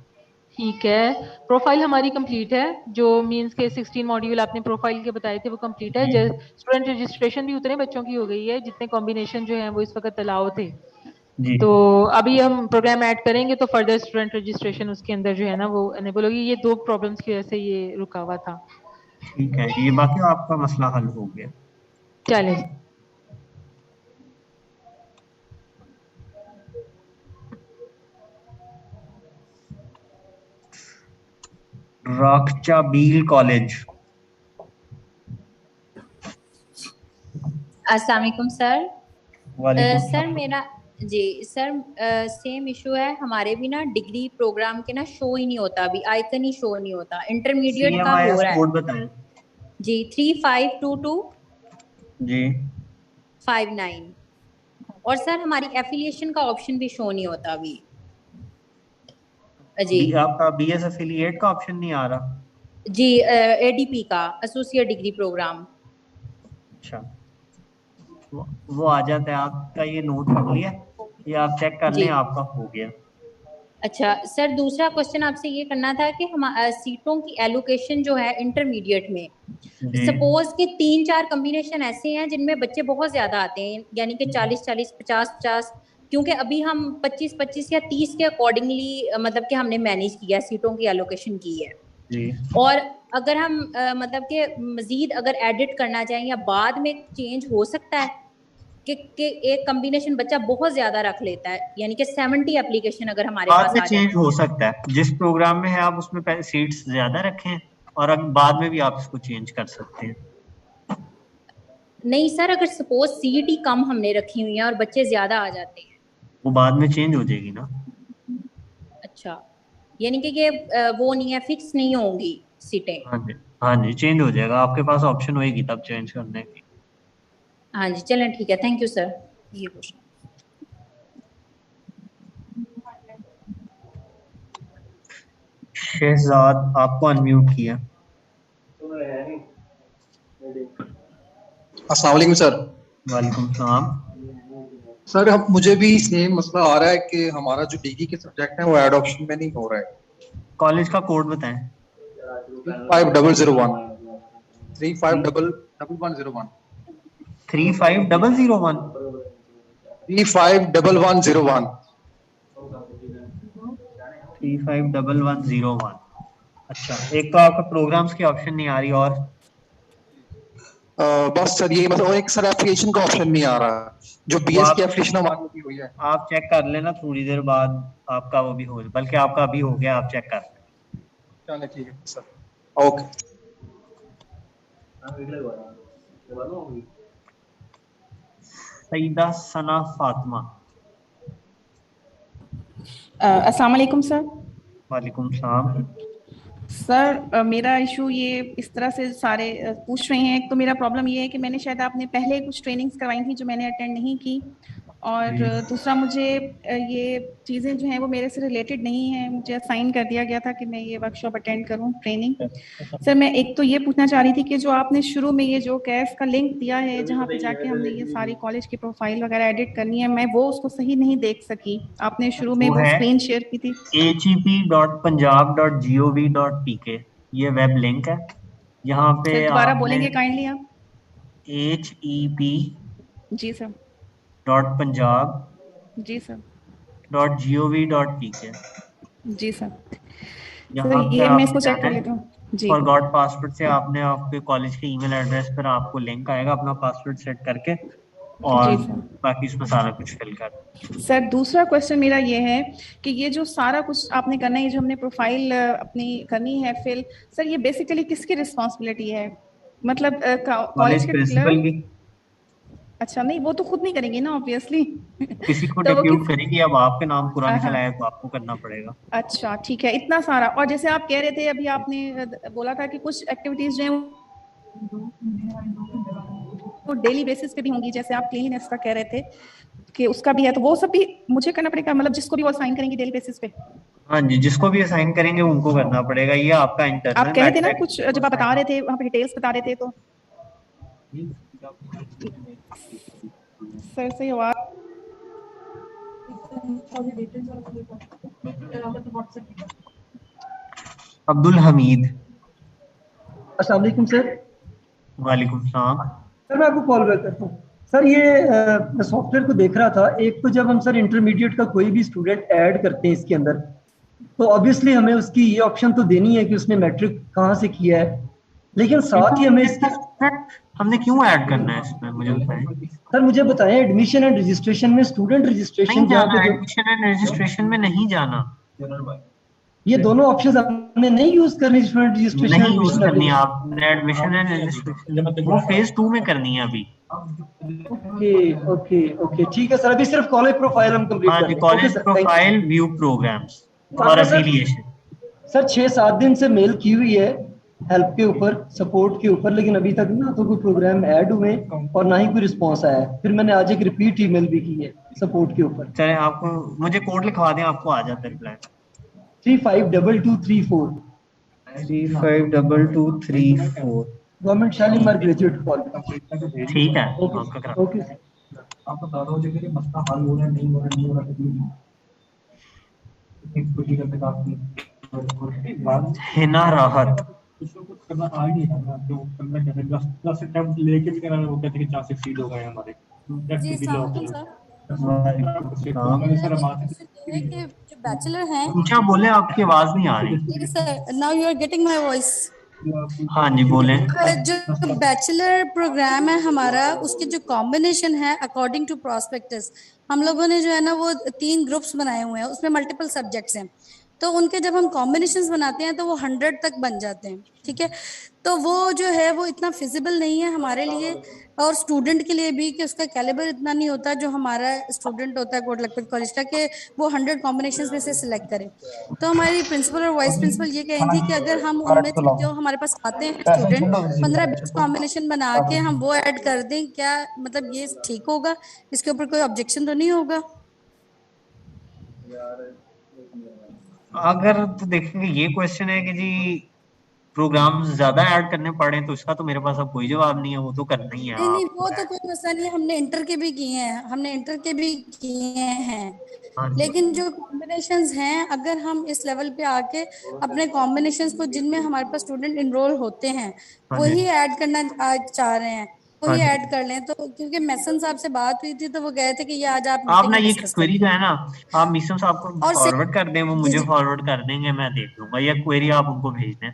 ठीक है, प्रोफाइल हमारी कंप्लीट है, जो मींस के 16 मॉड्यूल आपने प्रोफाइल के बताए थे वो कंप्लीट है। स्टूडेंट रजिस्ट्रेशन भी उतने बच्चों की हो गई है जितने कॉम्बिनेशन जो है वो इस वक्त अलाउ थे। तो अभी हम प्रोग्राम ऐड करेंगे तो फर्दर स्टूडेंट रजिस्ट्रेशन उसके अंदर जो है ना वो एनेबल होगी। ये 2 प्रॉब्लम्स की वजह से ये रुका हुआ था। ठीक है, ये बाकी आपका मसला हल हो गया। चले। राकचा बील कॉलेज। अस्सलाम वालेकुम सर। सर सलाम। मेरा जी सर सेम इशू है हमारे भी ना, डिग्री प्रोग्राम के ना शो ही नहीं होता, अभी आइकन ही शो नहीं होता। इंटरमीडिएट का हो रहा है कोड बताएं जी 3522 जी 59। और सर हमारी एफिलिएशन का ऑप्शन भी शो नहीं होता अभी जी। आपका बीएस एफिलिएट का ऑप्शन नहीं आ रहा जी, एडीपी का एसोसिएट डिग्री प्रोग्राम। अच्छा, वो आ जाता है। आपका ये नोट कर लिया, ये आप चेक कर लें, आपका हो गया। अच्छा सर, दूसरा क्वेश्चन आपसे ये करना था कि हम सीटों की एलोकेशन जो है इंटरमीडिएट में, सपोज के 3-4 कॉम्बिनेशन ऐसे हैं जिनमें बच्चे बहुत ज्यादा आते हैं, यानी कि 40-40 50-50, क्योंकि अभी हम 25-25 या 30 के अकॉर्डिंगली मतलब कि हमने मैनेज किया, सीटों की एलोकेशन की है जी। और अगर हम मतलब कि मजीद अगर एडिट करना चाहें या बाद में चेंज हो सकता है कि एक कॉम्बिनेशन बच्चा बहुत ज्यादा रख लेता है, यानी कि 70 एप्लीकेशन अगर हमारे पास आ चेंज हो सकता है। जिस प्रोग्राम में है आप उसमें सीट्स ज्यादा रखें और बाद में भी आप इसको चेंज कर सकते हैं। नहीं सर, अगर सपोज सीट ही कम हमने रखी हुई है और बच्चे ज्यादा आ जाते हैं, वो बाद में चेंज हो जाएगी ना। अच्छा, यानी कि ये वो नहीं है, फिक्स नहीं होंगी सीटें। हाँ जी, चेंज हो जाएगा, आपके पास ऑप्शन होएगी तब चेंज करने की। हाँ जी, चलें ठीक है, थैंक यू सर। ये क्वेश्चन शहजाद, आपको अनम्यूट किया। अस्सलाम वालेकुम सर। वालेकुम सलाम। सर मुझे भी सेम मसला आ रहा है कि हमारा जो डिग्री के सब्जेक्ट है वो ऐड ऑप्शन में नहीं हो रहा है। कॉलेज का कोड बताएं। 3501 351101। 35101 351101 35101। अच्छा, एक तो आपका प्रोग्राम्स की ऑप्शन नहीं आ रही और बस सर यही मतलब, और एक सर एप्लीकेशन का ऑप्शन नहीं आ रहा जो बीएस की एप्लीकेशन हमारी की हुई है। आप चेक कर लेना, थोड़ी देर बाद आपका वो भी हो, बल्कि आपका अभी हो गया, आप चेक कर लें। चलिए ठीक है सर, ओके। सईदा सना फातिमा। अस्सलाम वालेकुम सर। वालेकुम सलाम। सर मेरा इशू ये इस तरह से सारे पूछ रहे हैं। एक तो मेरा प्रॉब्लम ये है कि मैंने शायद आपने पहले कुछ ट्रेनिंग्स करवाई थी जो मैंने अटेंड नहीं की, और दूसरा मुझे ये चीज़ें जो हैं वो मेरे से रिलेटेड नहीं हैं। मुझे असाइन कर दिया गया था कि मैं ये वर्कशॉप अटेंड करूं, ट्रेनिंग। सर मैं एक तो ये पूछना चाह रही थी कि जो आपने शुरू में ये जो कैफ का लिंक दिया है जहाँ पे जाके हमने ये सारी कॉलेज की प्रोफाइल वगैरह एडिट करनी है, मैं वो उसको सही नहीं देख सकी। आपने शुरू में वो स्क्रीन शेयर की थी। hep.punjab.gov.pk ये वेब लिंक है। यहाँ पे दोबारा बोलेंगे काइंडली आप? HEP जी सर। .punjab जी सर। .gov.pk जी सर। यहाँ पे ये मैं इसको चेक कर लेता हूँ जी। फॉरगॉट पासवर्ड से आपने आपके कॉलेज के ईमेल एड्रेस पर आपको लिंक आएगा, अपना पासवर्ड सेट करके और बाकी इसमें सारा कुछ फिल कर। सर दूसरा क्वेश्चन मेरा ये है कि ये जो सारा कुछ आपने करना है, ये जो हमने प्रोफाइल अपनी करनी है फिल, सर ये बेसिकली किसकी रिस्पॉन्सिबिलिटी है? मतलब कॉलेज के प्रिंसिपल की? अच्छा नहीं, वो तो खुद नहीं करेंगे ना ऑब्वियसली। किसी को डिप्यूट करेंगी, अब आपके नाम पूरा निकल आया तो आपको करना पड़ेगा। अच्छा ठीक है, इतना सारा। और जैसे आप कह रहे थे अभी, आपने बोला था कि कुछ एक्टिविटीज जो है वो डेली बेसिस पे भी होंगी, जैसे आप क्लीननेस का कह रहे थे कि उसका भी है, तो वो सब भी मुझे करना पड़ेगा, मतलब जिसको भी वो असाइन करेंगे डेली बेसिस पे? हाँ जी, जिसको भी असाइन करेंगे उनको करना पड़ेगा। ये आपका इंटरनल। आप कह रहे थे ना कुछ, जब आप बता रहे थे वहाँ पे डिटेल्स बता रहे थे, तो सर से आवाज अब्दुल हमीद। अस्सलाम वालेकुम सर। वालेकुम सलाम। सर मैं आपको कॉल बैक करता हूँ। सर ये सॉफ्टवेयर को देख रहा था, एक तो जब हम सर इंटरमीडिएट का कोई भी स्टूडेंट ऐड करते हैं इसके अंदर, तो ऑब्वियसली हमें उसकी ये ऑप्शन तो देनी है कि उसने मैट्रिक कहाँ से किया है, लेकिन साथ ही हमें इसकी हमने क्यों ऐड करना है इसमें, मुझे बताएं। सर मुझे बताएं, एडमिशन एंड रजिस्ट्रेशन में स्टूडेंट रजिस्ट्रेशन जहाँ पे एडमिशन एंड रजिस्ट्रेशन में नहीं जाना, ये दोनों ऑप्शंस हमने नहीं यूज करनी। स्टूडेंट रजिस्ट्रेशन नहीं यूज करनी है आपने, एडमिशन एंड रजिस्ट्रेशन वो फेज 2 में करनी है अभी। ओके ओके ओके ठीक है सर, अभी सिर्फ कॉलेज प्रोफाइल हम कंप्लीट कर रहे हैं। कॉलेज प्रोफाइल, व्यू प्रोग्राम्स और एफिलिएशन। सर 6-7 दिन से मेल की हुई है हेल्प के ऊपर, सपोर्ट के ऊपर, लेकिन अभी तक ना तो कोई प्रोग्राम ऐड हुए और ना ही कोई रिस्पांस आया है। फिर मैंने आज एक रिपीट ईमेल भी की है सपोर्ट के ऊपर। चले आपको मुझे कोड लिखवा दें, आपको आ जाता है reply. 352234 352234 government Shalimar graduate college. ठीक है, ओके सर। आप बता दो कि मसला हल हो रहा है, नहीं हो रहा, नहीं हो रहा, हिना राहत। कुछ करना आ ही नहीं रहा, जो करना चाहिए प्लस अटेम्प्ट लेके भी करना, वो कहते हैं कि 4 सक्सीड हो गए हमारे। जी बैचलर हैं। ऊंचा बोले, आपकी आवाज नहीं आ रही। Sir now you are getting my voice? हाँ जी बोले। जो बैचलर प्रोग्राम है हमारा, उसके जो कॉम्बिनेशन है अकॉर्डिंग टू प्रोस्पेक्टस, हम लोगों ने जो है ना वो 3 ग्रुप्स बनाए हुए हैं, उसमें मल्टीपल सब्जेक्ट्स हैं, तो उनके जब हम कॉम्बिनेशंस बनाते हैं तो वो 100 तक बन जाते हैं। ठीक है, तो वो जो है वो इतना फिजिबल नहीं है हमारे लिए और स्टूडेंट के लिए भी, कि उसका कैलिबर इतना नहीं होता जो हमारा स्टूडेंट होता है कोट लखपत कॉलेज का, कि वो 100 कॉम्बिनेशंस में से सिलेक्ट करे। तो हमारी प्रिंसिपल और वाइस प्रिंसिपल ये कह रही थी कि अगर हम उनमें जो हमारे पास आते हैं स्टूडेंट 15-20 कॉम्बिनेशन बना के हम वो ऐड कर दें, क्या मतलब ये ठीक होगा? इसके ऊपर कोई ऑब्जेक्शन तो नहीं होगा? अगर तो देखेंगे ये क्वेश्चन है कि जी प्रोग्राम ज्यादा ऐड करने पड़े, तो इसका तो मेरे पास अब कोई जवाब नहीं है, वो तो करना ही है। नहीं वो तो कोई मसला नहीं है, हमने इंटर के भी किए हैं, लेकिन जो कॉम्बिनेशंस हैं, अगर हम इस लेवल पे आके अपने कॉम्बिनेशंस को जिनमें हमारे पास स्टूडेंट इनरोल होते हैं वही ऐड करना चाह रहे हैं, ही ऐड कर लें। तो क्योंकि मैसन साहब से बात हुई थी तो वो गए थे कि ये आज आप आप मीटिंग ना में ये डिस्कस क्वेरी जो है ना, आप मिशन साहब को और फॉरवर्ड कर दें, वो जी मुझे जी फॉरवर्ड कर देंगे, मैं देख लूंगा, या क्वेरी आप उनको भेज दें।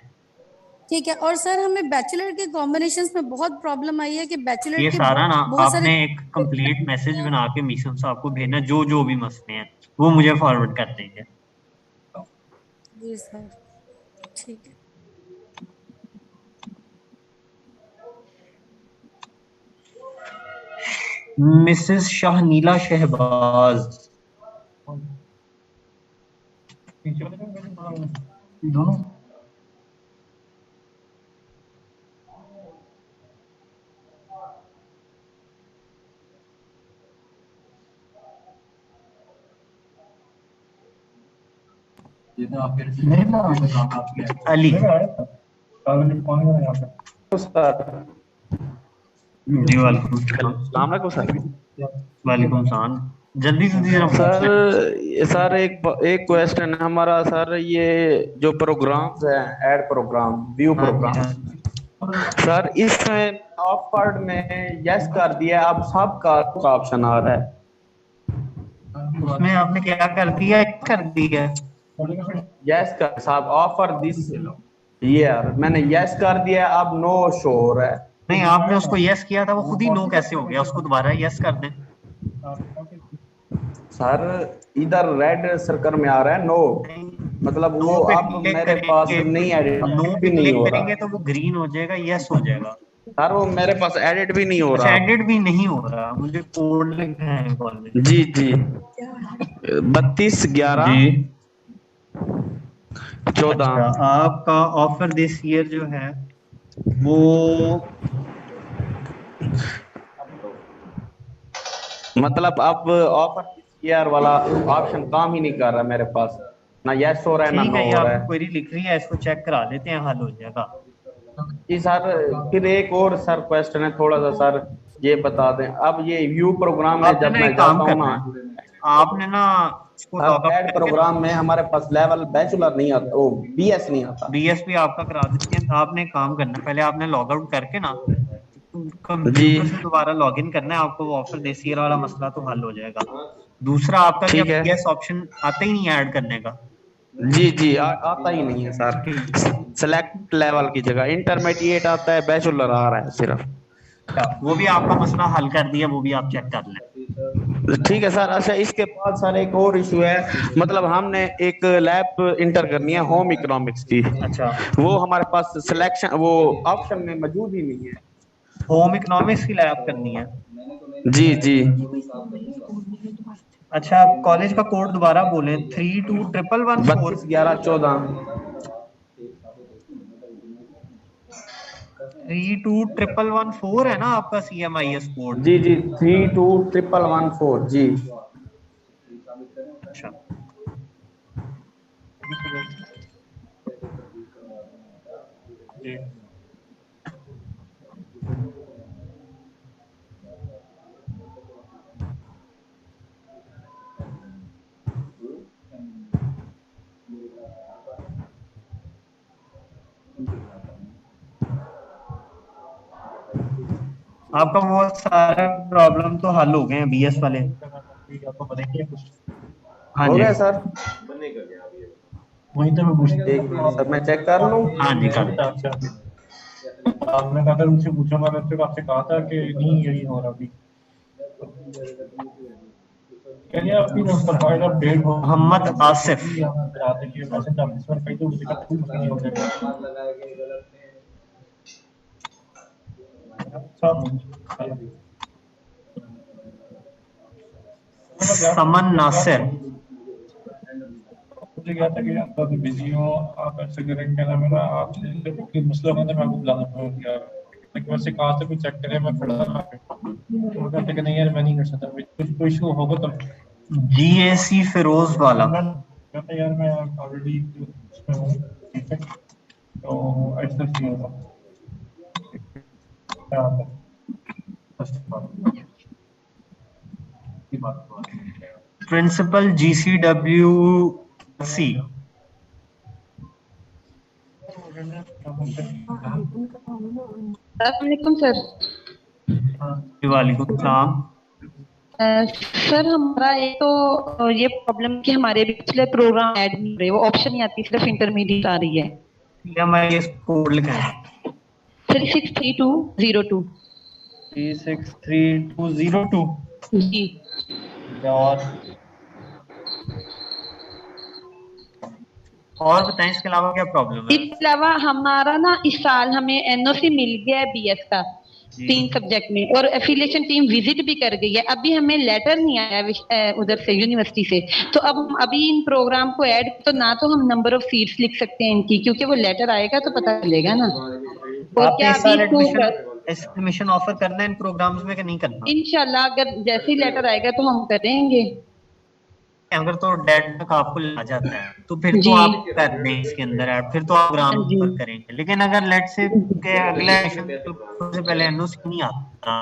ठीक है। और सर हमें बैचलर के कॉम्बिनेशंस में बहुत प्रॉब्लम आई है कि बैचलर ये के सारा ना बहुत सारे। आपने एक कंप्लीट मैसेज बना के मिशन साहब को भेजना, जो जो भी मसले हैं वो मुझे फॉरवर्ड कर देंगे। जी सर ठीक है। मिसेस शाहनीला शहबाज, दोनों अली जी वालेकुम सलाम। जल्दी जल्दी सर एक क्वेश्चन है हमारा सर, ये जो प्रोग्राम्स है add program view program sir, इसमें ऑफर्ड में यस कर दिया, अब सब का ऑप्शन आ रहा है, उसमें आपने क्या कर दिया? यस कर साहब ऑफर दिस ईयर, मैंने यस कर दिया, अब नो शो हो रहा है। नहीं, आपने उसको यस किया था, वो खुद ही नो कैसे हो गया? उसको दोबारा यस कर दें। सर इधर रेड सर्कल में आ रहा है नो, मतलब वो अब मेरे पास नहीं एडिट भी नहीं हो रहा, करेंगे तो वो ग्रीन हो जाएगा, यस हो जाएगा। सर वो मेरे पास एडिट भी नहीं हो रहा। एडिट भी नहीं हो रहा, मुझे कोड लिखना है कॉलेज। जी जी 32/11/14। आपका ऑफर दिस ईयर जो है वो मतलब अब ऑफर दिस ईयर वाला ऑप्शन काम ही नहीं कर रहा मेरे पास, ना यस हो रहा है ना नो हो रहा है। क्वेरी लिख रही है, इसको चेक करा लेते हैं, हल हो जाएगा। जी सर फिर एक और सर क्वेश्चन है थोड़ा सा सर, ये बता दें अब ये व्यू प्रोग्राम में जब मैं जाता हूँ ना, आपने ना ऐड प्रोग्राम में हमारे पास लेवल बैचलर नहीं आता, वो बीएस नहीं आता। बीएस भी आपका करा देते हैं। आपने काम करना, पहले आपने लॉग आउट करके ना कंप्यूटर से दोबारा लॉग इन करना है, आपको वो ऑफर देसी वाला मसला तो हल हो जाएगा। दूसरा आपका क्या बीएस ऑप्शन आता ही नहीं है ऐड करने का? जी जी आता ही नहीं है सर, सेलेक्ट लेवल की जगह इंटरमीडिएट आता है, बैचलर आ रहा है सिर्फ। वो भी आपका मसला हल कर दिया, वो भी आप चेक कर लें। ठीक है सर। अच्छा इसके बाद सर एक और इशू है, मतलब हमने एक लैब इंटर करनी है होम इकोनॉमिक्स की। अच्छा, वो हमारे पास सिलेक्शन वो ऑप्शन में मौजूद ही नहीं है। होम इकोनॉमिक्स की लैब करनी है? जी जी। अच्छा, कॉलेज का कोड दोबारा बोलें। 321114 321114 है ना आपका CMIS कोड? जी जी 321114 जी। अच्छा जी। आपका बहुत सारे प्रॉब्लम तो हल हो गए हैं बीएस वाले। आपको बताएंगे कुछ? हाँ हो जी गया सर, वहीं तो मैं सर मैं चेक कर लूं। हाँ जी कर। आपने कहा था उनसे पूछा, मैंने आपसे कहा था कि नहीं यही हो रहा अभी। कहिए आपकी प्रोफाइल अपडेट हो। मोहम्मद आसिफ समन नासिर। मुझे क्या था कि आप अभी बिजी हो, आप ऐसे करें क्या नाम है ना, आपसे मसला होता है, मैं आपको बुलाना पड़ेगा। लेकिन वैसे कहा था कोई चेक करे, मैं खड़ा था तो कहते कि नहीं यार मैं नहीं कर सकता, कुछ कोई इशू होगा तो। GAC फिरोज वाला कहते यार मैं ऑलरेडी उसमें हूँ, ठीक है तो ऐसा नहीं होगा। Principal GCWC। अस्सलामुअलैकुम सर। वालेकुम सलाम। सर हमारा एक तो ये प्रॉब्लम कि हमारे पिछले प्रोग्राम ऐड नहीं हो रहे, वो ऑप्शन नहीं आती, सिर्फ इंटरमीडिएट आ रही है। क्या मैं ये कोड लिखा है 363202 363202 जी। और बताएं इसके अलावा क्या प्रॉब्लम है? इसके अलावा हमारा ना इस साल हमें एनओसी मिल गया है बीएस का 3 सब्जेक्ट में, और एफिलिएशन टीम विजिट भी कर गई है। अभी हमें लेटर नहीं आया उधर से यूनिवर्सिटी से, तो अब हम अभी इन प्रोग्राम को ऐड, तो ना तो हम नंबर ऑफ सीट्स लिख सकते हैं इनकी, क्योंकि वो लेटर आएगा तो पता चलेगा ना। और क्या एडमिशन ऑफर करना है इन प्रोग्राम्स में कि नहीं करना? इंशाल्लाह अगर जैसे ही लेटर आएगा तो हम करेंगे। अगर तो डेट तक आपको आ जाता है तो फिर तो आप कर दें इसके अंदर ऐड, फिर तो आप प्रोग्राम पर करेंगे। लेकिन अगर लेट से के अगले से पहले एनओसी नहीं आता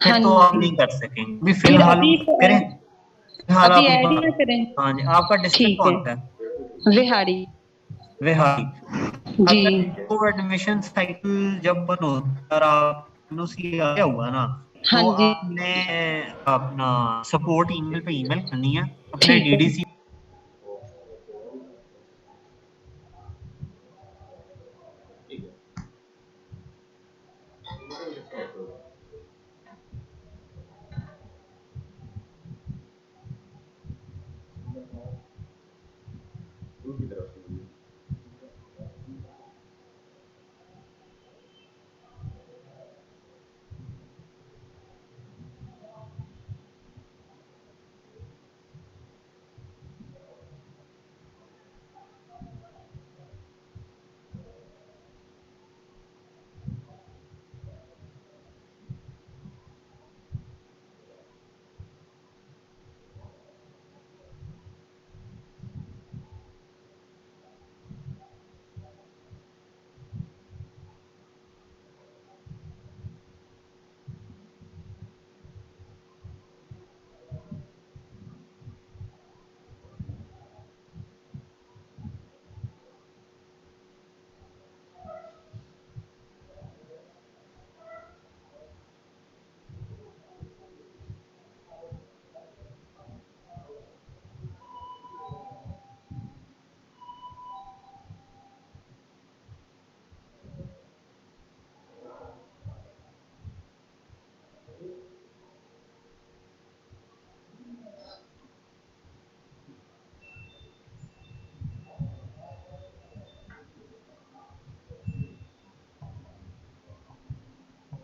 फिर तो आप नहीं कर सकेंगे। अभी फिलहाल करें, फिलहाल आप हाँ जी। आपका डिस्ट्रिक्ट कौन सा है? विहाड़ी। विहाड़ी जी। तो एडमिशन साइकिल जब बंद होता है आप एनओसी आया हुआ ना, तो आपने अपना सपोर्ट ईमेल पे ईमेल करनी है अपने डीडीसी